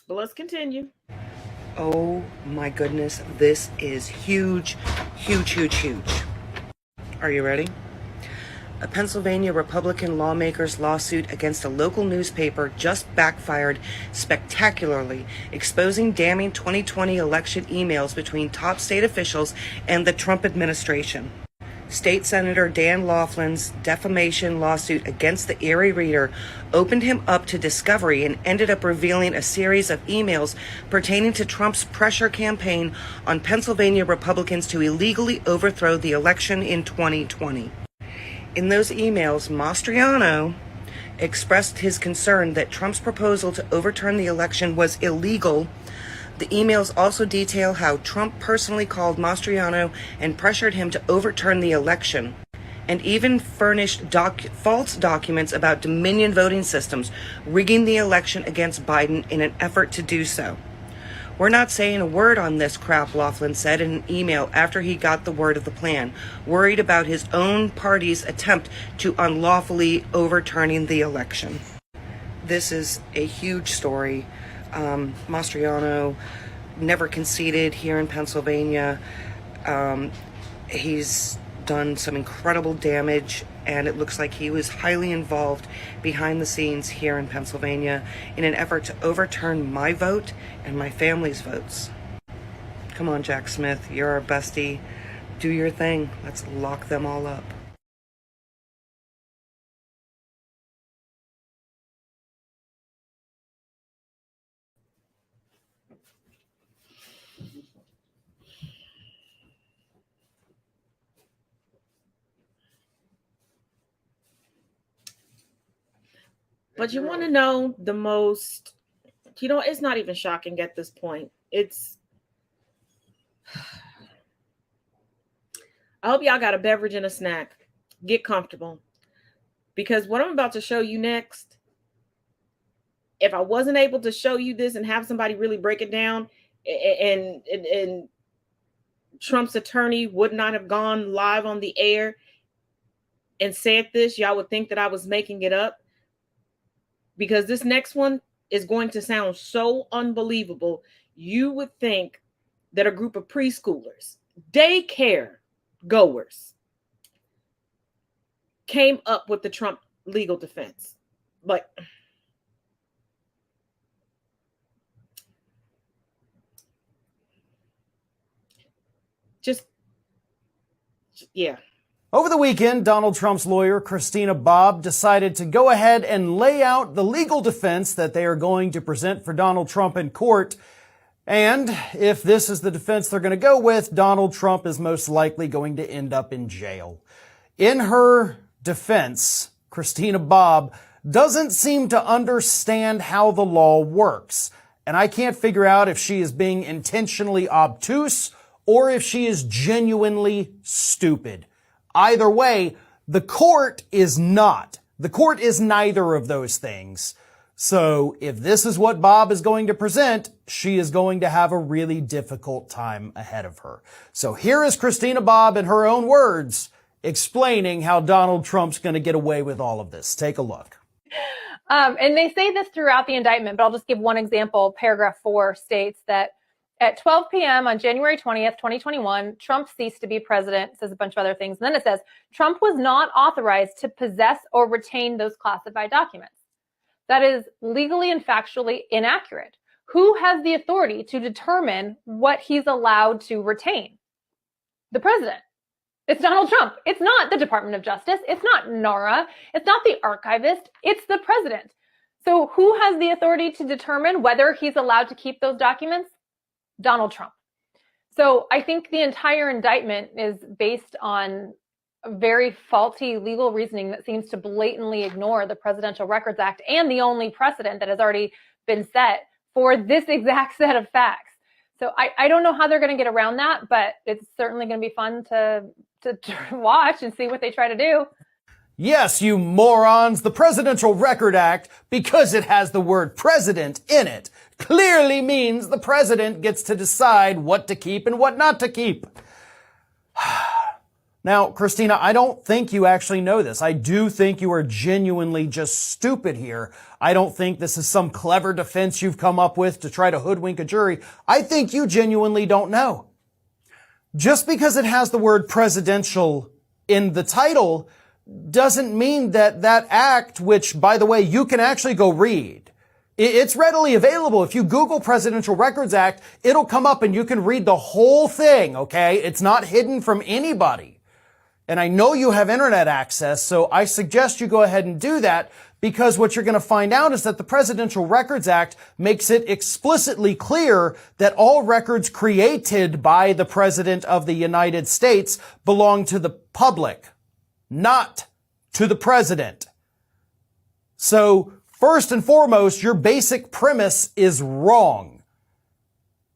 Speaker 2: But let's continue.
Speaker 13: Oh my goodness, this is huge, huge, huge, huge. Are you ready? A Pennsylvania Republican lawmaker's lawsuit against a local newspaper just backfired spectacularly, exposing damning 2020 election emails between top state officials and the Trump administration. State Senator Dan Laughlin's defamation lawsuit against the Erie Reader opened him up to discovery and ended up revealing a series of emails pertaining to Trump's pressure campaign on Pennsylvania Republicans to illegally overthrow the election in 2020. In those emails, Mastriano expressed his concern that Trump's proposal to overturn the election was illegal. The emails also detail how Trump personally called Mastriano and pressured him to overturn the election, and even furnished false documents about Dominion voting systems, rigging the election against Biden in an effort to do so. We're not saying a word on this crap, Laughlin said in an email after he got the word of the plan, worried about his own party's attempt to unlawfully overturning the election. This is a huge story. Mastriano never conceded here in Pennsylvania. He's done some incredible damage, and it looks like he was highly involved behind the scenes here in Pennsylvania in an effort to overturn my vote and my family's votes. Come on, Jack Smith, you're our bestie. Do your thing. Let's lock them all up.
Speaker 2: But you want to know the most, it's not even shocking at this point. I hope y'all got a beverage and a snack. Get comfortable. Because what I'm about to show you next, if I wasn't able to show you this and have somebody really break it down, and Trump's attorney would not have gone live on the air and said this, y'all would think that I was making it up. Because this next one is going to sound so unbelievable. You would think that a group of preschoolers, daycare goers came up with the Trump legal defense. Like, yeah.
Speaker 21: Over the weekend, Donald Trump's lawyer, Christina Bobb, decided to go ahead and lay out the legal defense that they are going to present for Donald Trump in court. And if this is the defense they're going to go with, Donald Trump is most likely going to end up in jail. In her defense, Christina Bobb doesn't seem to understand how the law works. And I can't figure out if she is being intentionally obtuse or if she is genuinely stupid. Either way, the court is not. The court is neither of those things. So if this is what Bob is going to present, she is going to have a really difficult time ahead of her. So here is Christina Bobb in her own words explaining how Donald Trump's going to get away with all of this. Take a look.
Speaker 22: And they say this throughout the indictment, but I'll just give one example. Paragraph 4 states that at 12 p.m. on January 20th, 2021, Trump ceased to be president. It says a bunch of other things. And then it says, Trump was not authorized to possess or retain those classified documents. That is legally and factually inaccurate. Who has the authority to determine what he's allowed to retain? The president. It's Donald Trump. It's not the Department of Justice. It's not NARA. It's not the archivist. It's the president. So who has the authority to determine whether he's allowed to keep those documents? Donald Trump. So I think the entire indictment is based on very faulty legal reasoning that seems to blatantly ignore the Presidential Records Act and the only precedent that has already been set for this exact set of facts. So I don't know how they're going to get around that, but it's certainly going to be fun to watch and see what they try to do.
Speaker 21: Yes, you morons, the Presidential Record Act, because it has the word president in it, clearly means the president gets to decide what to keep and what not to keep. Now, Christina, I don't think you actually know this. I do think you are genuinely just stupid here. I don't think this is some clever defense you've come up with to try to hoodwink a jury. I think you genuinely don't know. Just because it has the word presidential in the title doesn't mean that that act, which, by the way, you can actually go read. It's readily available. If you Google Presidential Records Act, it'll come up and you can read the whole thing, okay? It's not hidden from anybody. And I know you have internet access, so I suggest you go ahead and do that, because what you're going to find out is that the Presidential Records Act makes it explicitly clear that all records created by the President of the United States belong to the public, not to the President. So, first and foremost, your basic premise is wrong,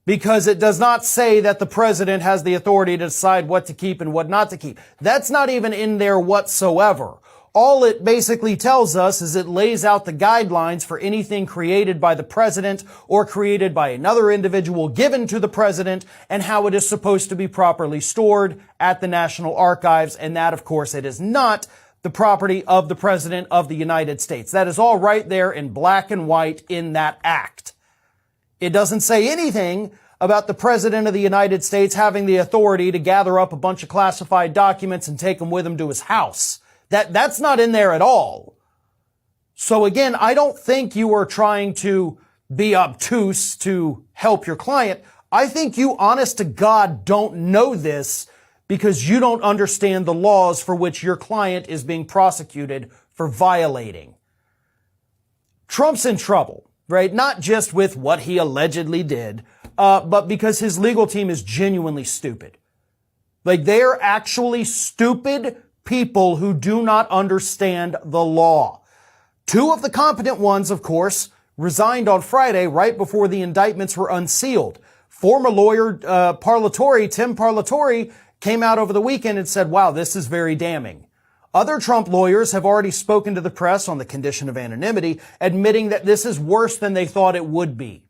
Speaker 21: because it does not say that the president has the authority to decide what to keep and what not to keep. That's not even in there whatsoever. All it basically tells us is it lays out the guidelines for anything created by the president or created by another individual given to the president, and how it is supposed to be properly stored at the National Archives. And that, of course, it is not the property of the President of the United States. That is all right there in black and white in that act. It doesn't say anything about the President of the United States having the authority to gather up a bunch of classified documents and take them with him to his house. That's not in there at all. So again, I don't think you are trying to be obtuse to help your client. I think you, honest to God, don't know this because you don't understand the laws for which your client is being prosecuted for violating. Trump's in trouble. Right? Not just with what he allegedly did, but because his legal team is genuinely stupid. Like, they are actually stupid people who do not understand the law. Two of the competent ones, of course, resigned on Friday right before the indictments were unsealed. Former lawyer Tim Parlatore, came out over the weekend and said, wow, this is very damning. Other Trump lawyers have already spoken to the press on the condition of anonymity, admitting that this is worse than they thought it would be.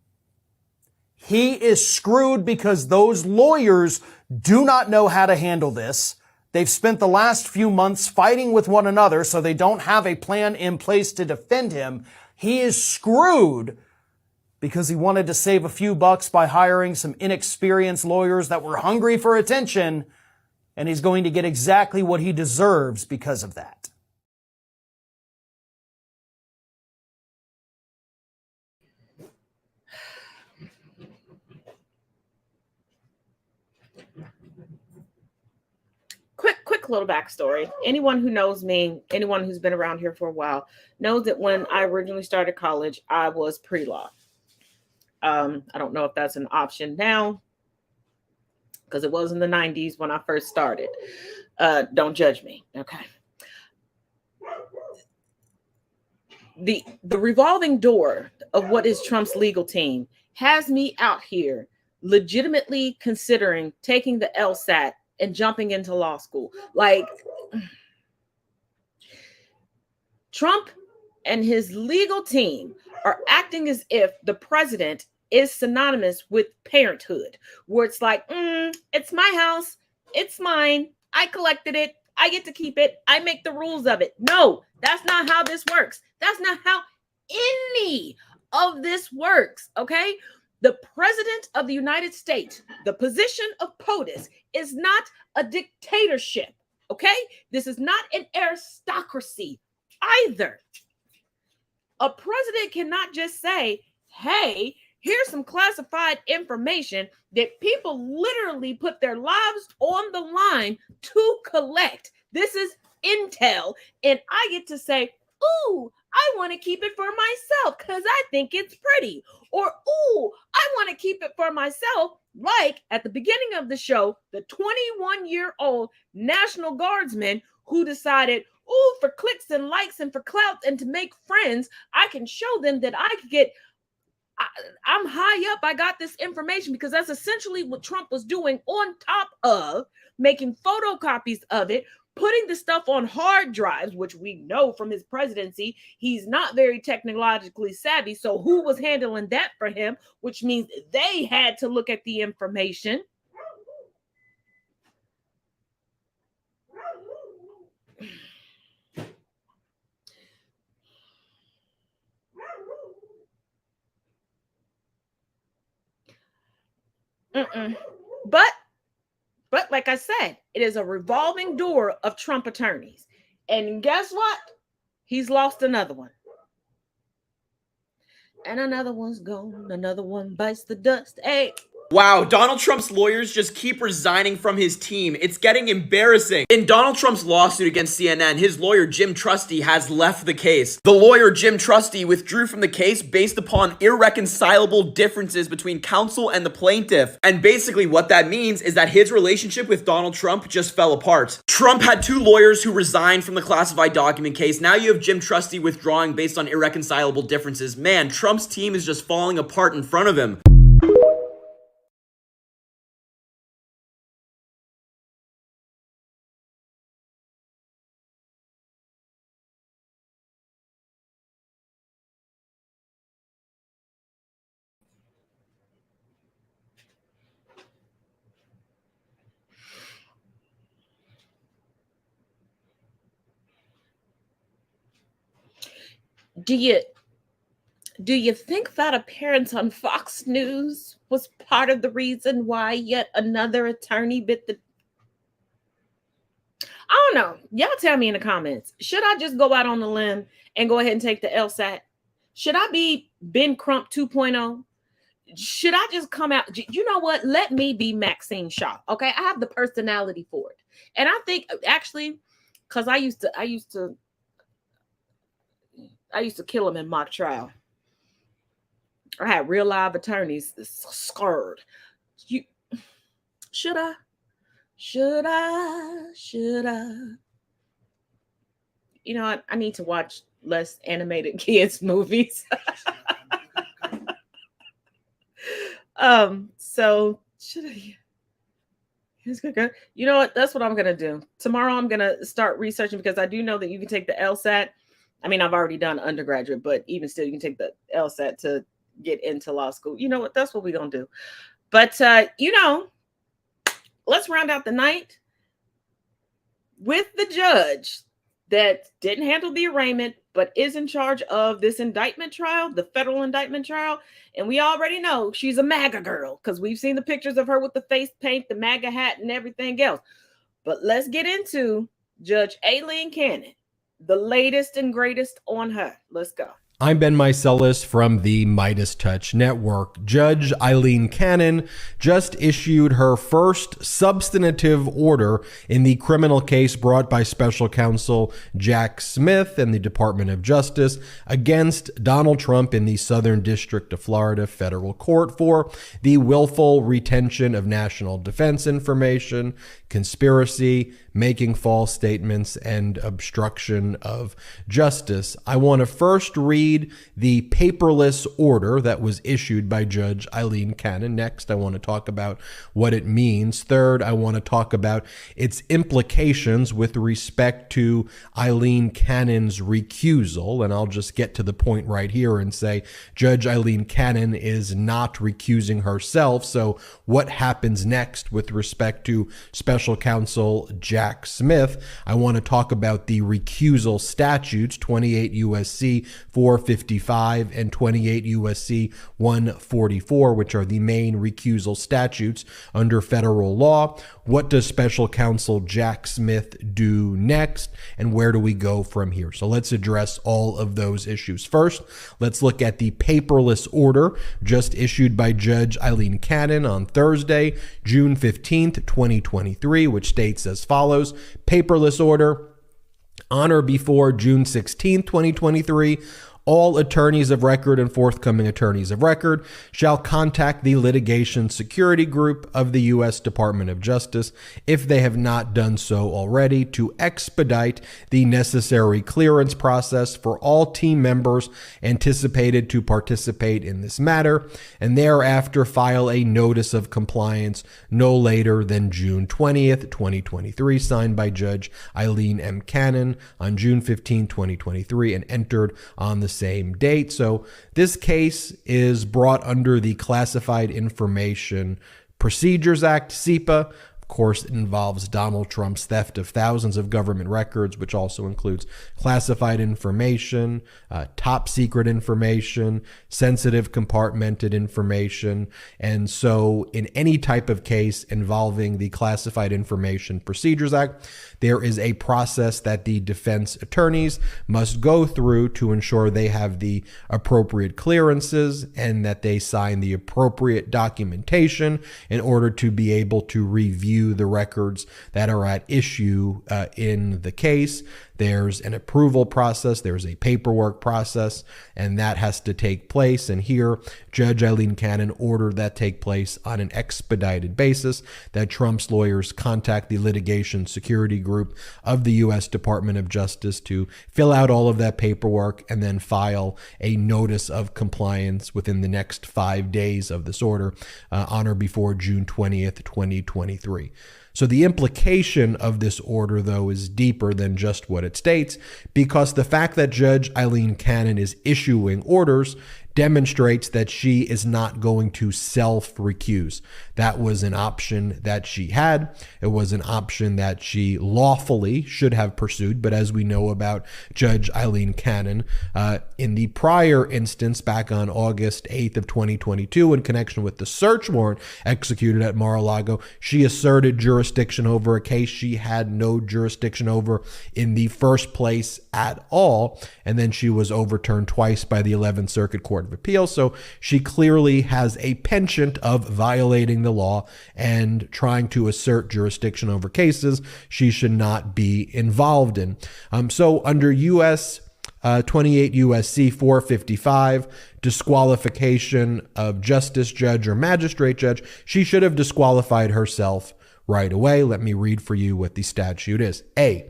Speaker 21: He is screwed because those lawyers do not know how to handle this. They've spent the last few months fighting with one another, so they don't have a plan in place to defend him. He is screwed because he wanted to save a few bucks by hiring some inexperienced lawyers that were hungry for attention. And he's going to get exactly what he deserves because of that.
Speaker 2: Quick little backstory. Anyone who knows me, anyone who's been around here for a while, knows that when I originally started college, I was pre-law. I don't know if that's an option now, because it was in the 90s when I first started. Don't judge me, okay? The revolving door of what is Trump's legal team has me out here legitimately considering taking the LSAT and jumping into law school. Like, Trump and his legal team are acting as if the president is synonymous with parenthood, where it's like, it's my house, it's mine, I collected it, I get to keep it, I make the rules of it. No, that's not how this works. That's not how any of this works, okay? The president of the United States, the position of POTUS, is not a dictatorship, okay? This is not an aristocracy either. A president cannot just say, hey, here's some classified information that people literally put their lives on the line to collect. This is intel, and I get to say, ooh, I want to keep it for myself because I think it's pretty. Or, ooh, I want to keep it for myself. Like at the beginning of the show, the 21-year-old National Guardsman who decided, ooh, for clicks and likes and for clout and to make friends, I can show them that I could get, I'm high up. I got this information, because that's essentially what Trump was doing, on top of making photocopies of it, putting the stuff on hard drives, which we know from his presidency, he's not very technologically savvy. So who was handling that for him? Which means they had to look at the information. But like I said, it is a revolving door of Trump attorneys. And guess what? He's lost another one. And another one's gone. Another one bites the dust. Hey.
Speaker 1: Wow, Donald Trump's lawyers just keep resigning from his team. It's getting embarrassing. In Donald Trump's lawsuit against CNN, his lawyer Jim Trusty has left the case. The lawyer Jim Trusty withdrew from the case based upon irreconcilable differences between counsel and the plaintiff. And basically what that means is that his relationship with Donald Trump just fell apart. Trump had two lawyers who resigned from the classified document case. Now you have Jim Trusty withdrawing based on irreconcilable differences. Man, Trump's team is just falling apart in front of him.
Speaker 2: Do you think that appearance on Fox News was part of the reason why yet another attorney bit the... I don't know. Y'all tell me in the comments. Should I just go out on the limb and go ahead and take the LSAT? Should I be Ben Crump 2.0? Should I just come out? You know what? Let me be Maxine Shaw. Okay, I have the personality for it. And I think actually, because I used to kill him in mock trial. I had real live attorneys scared. Should I? You know what? I need to watch less animated kids movies. So should I? You know what? That's what I'm gonna do. Tomorrow I'm gonna start researching, because I do know that you can take the LSAT. I mean, I've already done undergraduate, but even still, you can take the LSAT to get into law school. You know what? That's what we're going to do. But, let's round out the night with the judge that didn't handle the arraignment, but is in charge of this indictment trial, the federal indictment trial. And we already know she's a MAGA girl, because we've seen the pictures of her with the face paint, the MAGA hat, and everything else. But let's get into Judge Aileen Cannon, the latest and greatest on her. Let's go.
Speaker 3: I'm Ben Meiselas from the Midas Touch Network. Judge Aileen Cannon just issued her first substantive order in the criminal case brought by special counsel Jack Smith and the Department of Justice against Donald Trump in the Southern District of Florida federal court for the willful retention of national defense information, conspiracy, making false statements, and obstruction of justice. I want to first read the paperless order that was issued by Judge Aileen Cannon. Next, I want to talk about what it means. Third, I want to talk about its implications with respect to Aileen Cannon's recusal. And I'll just get to the point right here and say Judge Aileen Cannon is not recusing herself. So what happens next with respect to special counsel Jack Smith? I want to talk about the recusal statutes, 28 U.S.C. 455 and 28 U.S.C. 144, which are the main recusal statutes under federal law. What does special counsel Jack Smith do next, and where do we go from here? So let's address all of those issues. First, let's look at the paperless order just issued by Judge Aileen Cannon on Thursday, June 15th, 2023, which states as follows: paperless order. On or before June 16th, 2023, all attorneys of record and forthcoming attorneys of record shall contact the litigation security group of the U.S. Department of Justice, if they have not done so already, to expedite the necessary clearance process for all team members anticipated to participate in this matter, and thereafter file a notice of compliance no later than June 20th, 2023, signed by Judge Aileen M. Cannon on June 15, 2023, and entered on the same date. So this case is brought under the Classified Information Procedures Act, CIPA. Of course, it involves Donald Trump's theft of thousands of government records, which also includes classified information, top secret information, sensitive compartmented information. And so in any type of case involving the Classified Information Procedures Act, there is a process that the defense attorneys must go through to ensure they have the appropriate clearances and that they sign the appropriate documentation in order to be able to review the records that are at issue in the case. There's an approval process, there's a paperwork process, and that has to take place. And here, Judge Aileen Cannon ordered that take place on an expedited basis, that Trump's lawyers contact the litigation security group of the U.S. Department of Justice to fill out all of that paperwork and then file a notice of compliance within the next 5 days of this order, on or before June 20th, 2023. So the implication of this order, though, is deeper than just what it states, because the fact that Judge Aileen Cannon is issuing orders demonstrates that she is not going to self-recuse. That was an option that she had. It was an option that she lawfully should have pursued. But as we know about Judge Aileen Cannon, in the prior instance, back on August 8th of 2022, in connection with the search warrant executed at Mar-a-Lago, she asserted jurisdiction over a case she had no jurisdiction over in the first place at all. And then she was overturned twice by the 11th Circuit Court of Appeal. So she clearly has a penchant of violating the law and trying to assert jurisdiction over cases she should not be involved in. So under 28 U.S.C. 455, disqualification of justice, judge, or magistrate judge, she should have disqualified herself right away. Let me read for you what the statute is. A,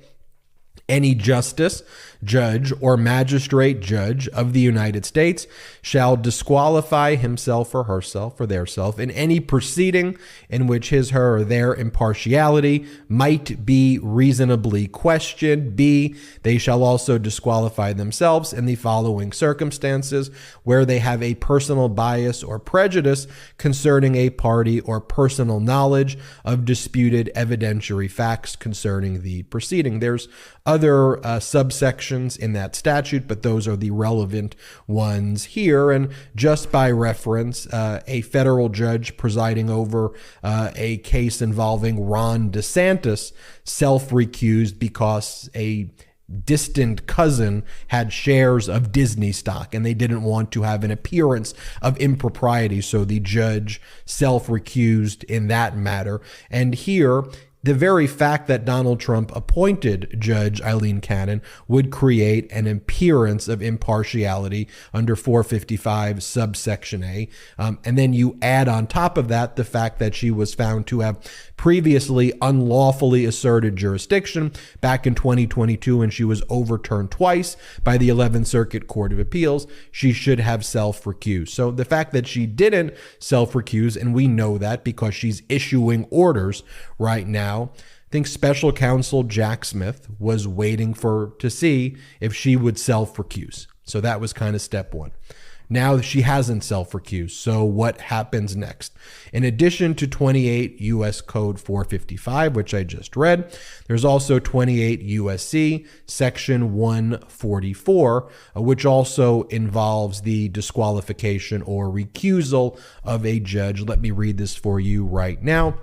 Speaker 3: any justice, judge, or magistrate judge of the United States shall disqualify himself or herself or theirself in any proceeding in which his, her, or their impartiality might be reasonably questioned. B, they shall also disqualify themselves in the following circumstances: where they have a personal bias or prejudice concerning a party or personal knowledge of disputed evidentiary facts concerning the proceeding. There's other other subsections in that statute, but those are the relevant ones here. And just by reference, a federal judge presiding over a case involving Ron DeSantis self-recused because a distant cousin had shares of Disney stock and they didn't want to have an appearance of impropriety. So the judge self-recused in that matter. And here, the very fact that Donald Trump appointed Judge Eileen Cannon would create an appearance of impartiality under 455 subsection A. And then you add on top of that the fact that she was found to have previously unlawfully asserted jurisdiction back in 2022, and she was overturned twice by the 11th Circuit Court of Appeals. She should have self-recused. So the fact that she didn't self-recuse, and we know that because she's issuing orders right now, I think special counsel Jack Smith was waiting to see if she would self-recuse. So that was kind of step one. Now she hasn't self-recused. So what happens next? In addition to 28 U.S. Code 455, which I just read, there's also 28 U.S.C. Section 144, which also involves the disqualification or recusal of a judge. Let me read this for you right now.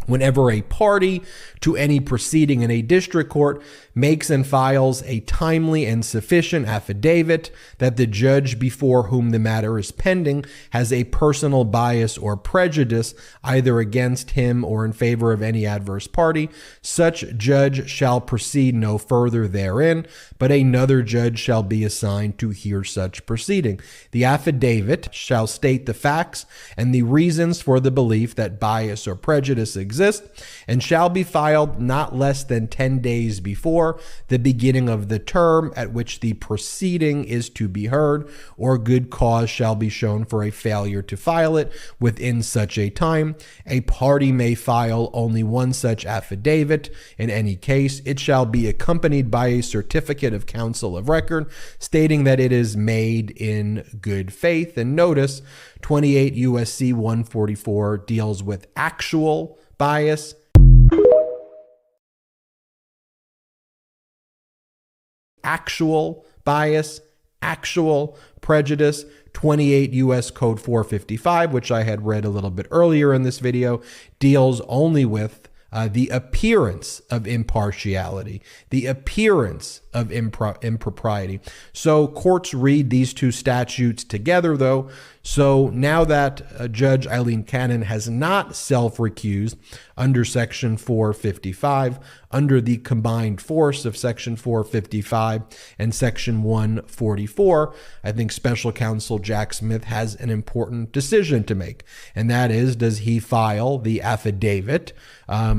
Speaker 3: Whenever a party to any proceeding in a district court makes and files a timely and sufficient affidavit that the judge before whom the matter is pending has a personal bias or prejudice either against him or in favor of any adverse party, such judge shall proceed no further therein, but another judge shall be assigned to hear such proceeding. The affidavit shall state the facts and the reasons for the belief that bias or prejudice exist, and shall be filed not less than 10 days before the beginning of the term at which the proceeding is to be heard, or good cause shall be shown for a failure to file it within such a time. A party may file only one such affidavit. In any case, it shall be accompanied by a certificate of counsel of record stating that it is made in good faith. And notice 28 U.S.C. 144 deals with actual bias, actual prejudice. 28 U.S. Code 455, which I had read a little bit earlier in this video, deals only with the appearance of impartiality, the appearance of impropriety. So courts read these two statutes together, though. So now that Judge Eileen Cannon has not self-recused under Section 455, under the combined force of Section 455 and Section 144, I think Special Counsel Jack Smith has an important decision to make. And that is, does he file the affidavit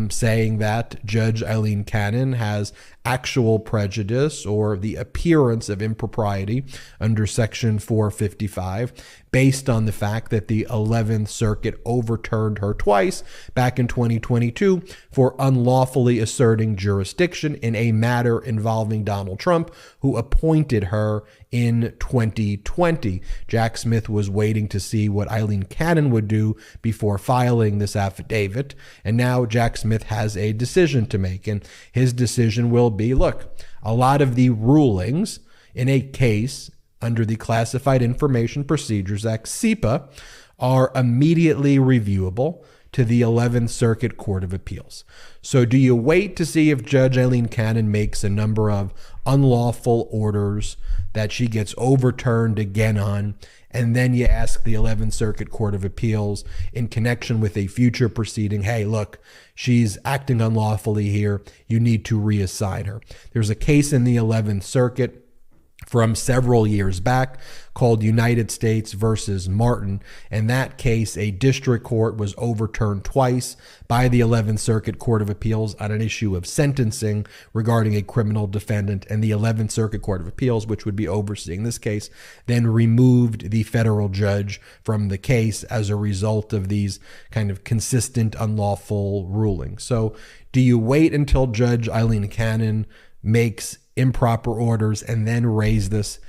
Speaker 3: saying that Judge Eileen Cannon has actual prejudice or the appearance of impropriety under Section 455 based on the fact that the 11th Circuit overturned her twice back in 2022 for unlawfully asserting jurisdiction in a matter involving Donald Trump, who appointed her in 2020. Jack Smith was waiting to see what Eileen Cannon would do before filing this affidavit, and now Jack Smith has a decision to make, and his decision will be, look, a lot of the rulings in a case under the Classified Information Procedures Act, CIPA, are immediately reviewable to the 11th Circuit Court of Appeals. So do you wait to see if Judge Eileen Cannon makes a number of unlawful orders that she gets overturned again on, and then you ask the 11th Circuit Court of Appeals in connection with a future proceeding, hey, look, she's acting unlawfully here, you need to reassign her. There's a case in the 11th Circuit from several years back called United States versus Martin. In that case, a district court was overturned twice by the 11th Circuit Court of Appeals on an issue of sentencing regarding a criminal defendant, and the 11th Circuit Court of Appeals, which would be overseeing this case, then removed the federal judge from the case as a result of these kind of consistent unlawful rulings. So do you wait until Judge Eileen Cannon makes improper orders and then raise this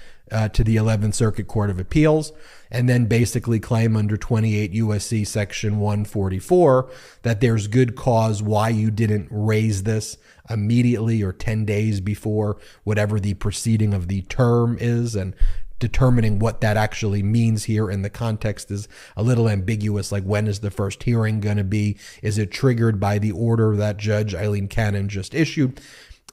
Speaker 3: to the 11th Circuit Court of Appeals, and then basically claim under 28 USC section 144 that there's good cause why you didn't raise this immediately or 10 days before whatever the proceeding of the term is, and determining what that actually means here in the context is a little ambiguous. Like, when is the first hearing going to be? Is it triggered by the order that Judge Eileen Cannon just issued?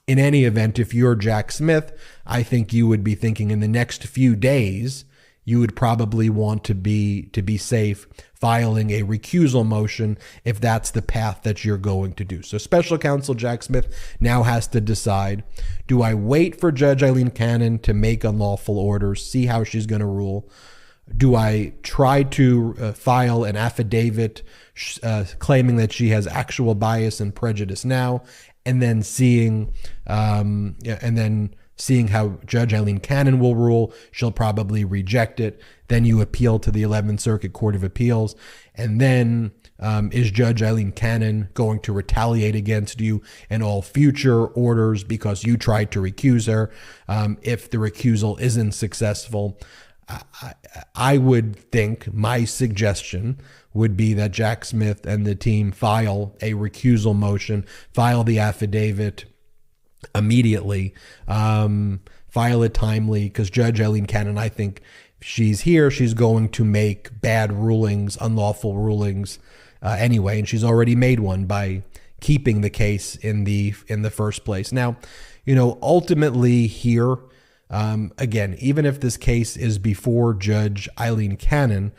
Speaker 3: In any event, if you're Jack Smith, I think you would be thinking in the next few days, you would probably want to be safe, filing a recusal motion if that's the path that you're going to do. So special counsel Jack Smith now has to decide, do I wait for Judge Eileen Cannon to make unlawful orders, see how she's going to rule? Do I try to file an affidavit claiming that she has actual bias and prejudice now, and then seeing how Judge Eileen Cannon will rule? She'll probably reject it. Then you appeal to the 11th Circuit Court of Appeals. And then is Judge Eileen Cannon going to retaliate against you in all future orders because you tried to recuse her? If the recusal isn't successful, I would think my suggestion would be that Jack Smith and the team file a recusal motion, file the affidavit immediately, file it timely, because Judge Eileen Cannon, I think she's here, she's going to make bad rulings, unlawful rulings anyway, and she's already made one by keeping the case in the first place. Now, ultimately here, again, even if this case is before Judge Eileen Cannon,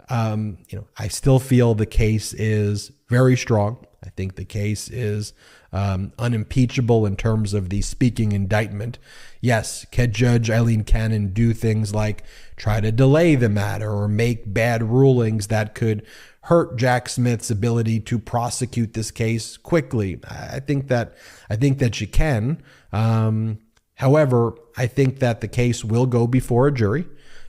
Speaker 3: I still feel the case is very strong. I think the case is unimpeachable in terms of the speaking indictment. Yes, can Judge Eileen Cannon do things like try to delay the matter or make bad rulings that could hurt Jack Smith's ability to prosecute this case quickly? I think that she can. However, I think that the case will go before a jury.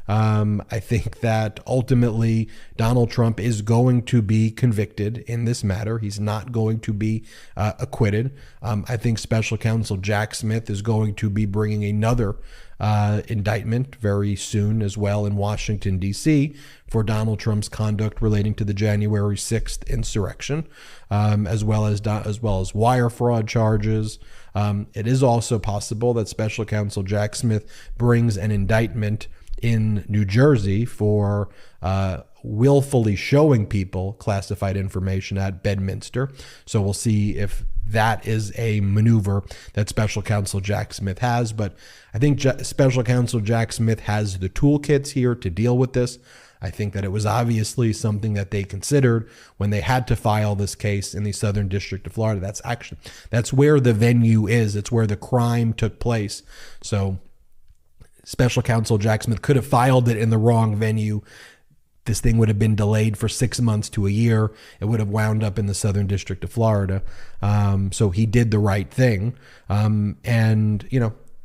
Speaker 3: I think that ultimately Donald Trump is going to be convicted in this matter. He's not going to be acquitted. I think special counsel Jack Smith is going to be bringing another indictment very soon as well in Washington, D.C. for Donald Trump's conduct relating to the January 6th insurrection, as well as wire fraud charges. It is also possible that special counsel Jack Smith brings an indictment in New Jersey for willfully showing people classified information at Bedminster. So we'll see if that is a maneuver that special counsel Jack Smith has. But I think special counsel Jack Smith has the toolkits here to deal with this. I think that it was obviously something that they considered when they had to file this case in the Southern District of Florida. That's where the venue is. It's where the crime took place. So special counsel Jack Smith could have filed it in the wrong venue. This thing would have been delayed for 6 months to a year. It would have wound up in the Southern District of Florida. So he did the right thing. And,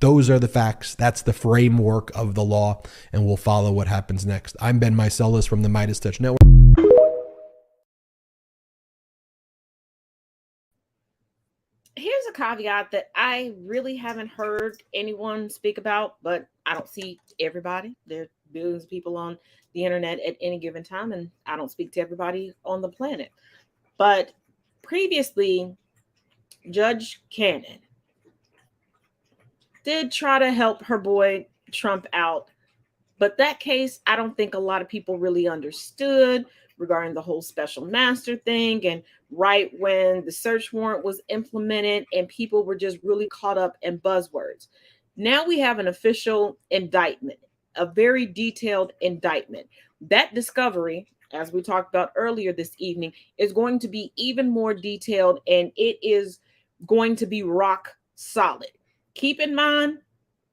Speaker 3: those are the facts. That's the framework of the law, and we'll follow what happens next. I'm Ben Meiselas from the Midas Touch Network.
Speaker 2: Here's a caveat that I really haven't heard anyone speak about, but I don't see everybody. There are billions of people on the internet at any given time, and I don't speak to everybody on the planet. But previously, Judge Cannon did try to help her boy Trump out. But that case, I don't think a lot of people really understood regarding the whole special master thing. And right when the search warrant was implemented and people were just really caught up in buzzwords. Now we have an official indictment, a very detailed indictment. That discovery, as we talked about earlier this evening, is going to be even more detailed, and it is going to be rock solid. Keep in mind,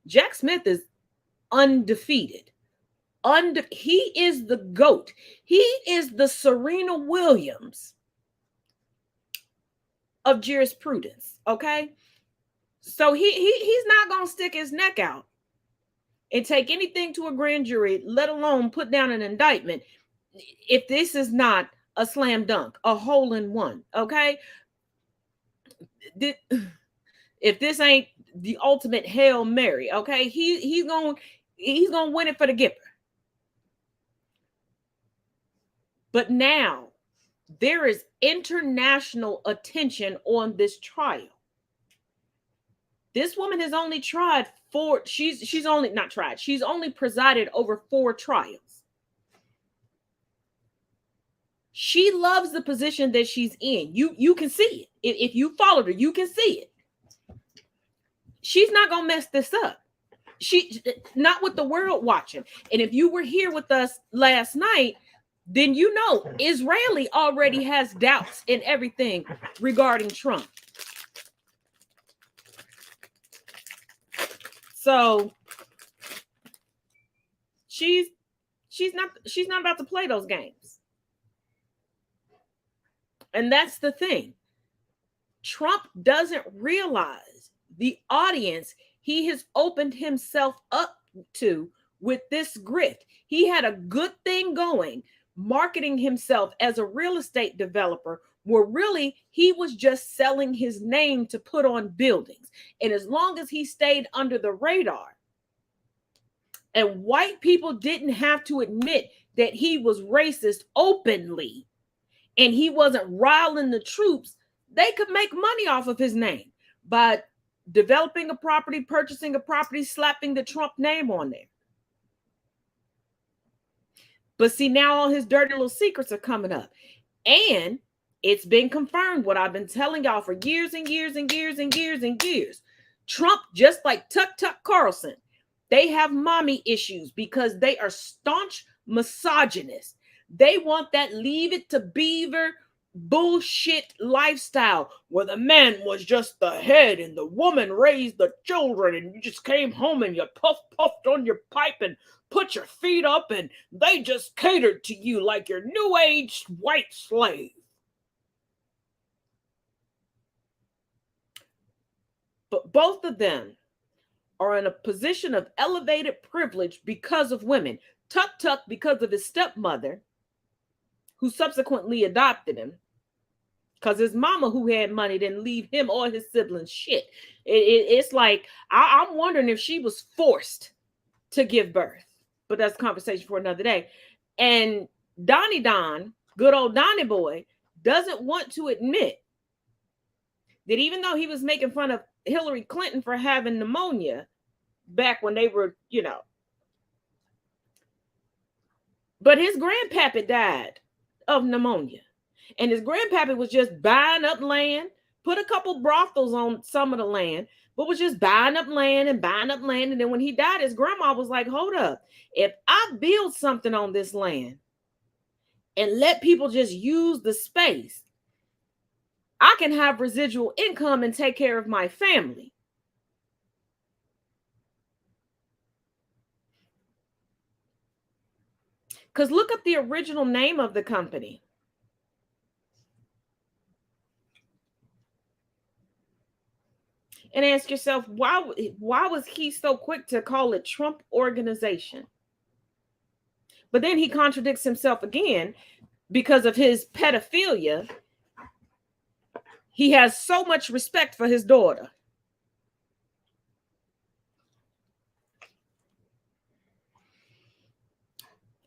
Speaker 2: Jack Smith is undefeated. He is the GOAT. He is the Serena Williams of jurisprudence, okay? So he's not going to stick his neck out and take anything to a grand jury, let alone put down an indictment, if this is not a slam dunk, a hole in one, okay? If this ain't the ultimate Hail Mary. Okay, he's gonna win it for the Gipper. But now there is international attention on this trial. This woman has only tried she's only presided over 4 trials. She loves the position that she's in. You can see it. If you followed her, you can see it. She's not gonna mess this up. She not with the world watching. And if you were here with us last night, then you know Israeli already has doubts in everything regarding Trump. So she's not about to play those games. And that's the thing. Trump doesn't realize the audience he has opened himself up to with this grift. He had a good thing going, marketing himself as a real estate developer, where really he was just selling his name to put on buildings. And as long as he stayed under the radar and white people didn't have to admit that he was racist openly and he wasn't riling the troops, they could make money off of his name by developing a property, purchasing a property, slapping the Trump name on there. But see, now all his dirty little secrets are coming up. And it's been confirmed what I've been telling y'all for years and years and years and years and years. Trump, just like Tuck Carlson, they have mommy issues because they are staunch misogynists. They want that leave it to Beaver bullshit lifestyle where the man was just the head and the woman raised the children and you just came home and you puffed on your pipe and put your feet up and they just catered to you like your new age white slave. But both of them are in a position of elevated privilege because of women. Tuck because of his stepmother, who subsequently adopted him, because his mama, who had money, didn't leave him or his siblings shit. It's like, I'm wondering if she was forced to give birth. But that's a conversation for another day. And Donnie Don, good old Donnie boy, doesn't want to admit that even though he was making fun of Hillary Clinton for having pneumonia back when they were, but his grandpappy died of pneumonia. And his grandpappy was just buying up land, put a couple brothels on some of the land, but was just buying up land. And then when he died, his grandma was like, hold up, if I build something on this land and let people just use the space, I can have residual income and take care of my family. Because look up the original name of the company. And ask yourself, why was he so quick to call it Trump Organization? But then he contradicts himself again because of his pedophilia. He has so much respect for his daughter.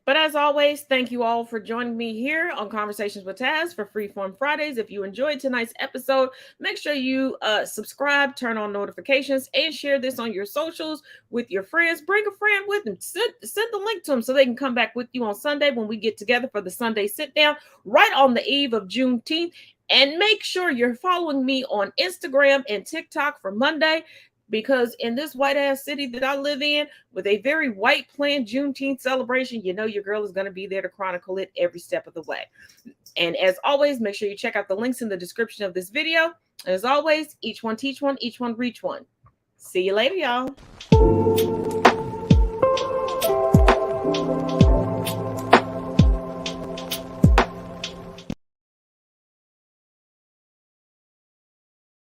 Speaker 2: But as always, thank you all for joining me here on Conversations with Taz for Freeform Fridays. If you enjoyed tonight's episode, make sure you subscribe, turn on notifications, and share this on your socials with your friends. Bring a friend with them. Send the link to them so they can come back with you on Sunday when we get together for the Sunday sit down right on the eve of Juneteenth. And make sure you're following me on Instagram and TikTok for Monday, because in this white ass city that I live in with a very white planned Juneteenth celebration, you know your girl is going to be there to chronicle it every step of the way. And as always, make sure you check out the links in the description of this video. And as always, each one teach one, each one reach one. See you later, y'all.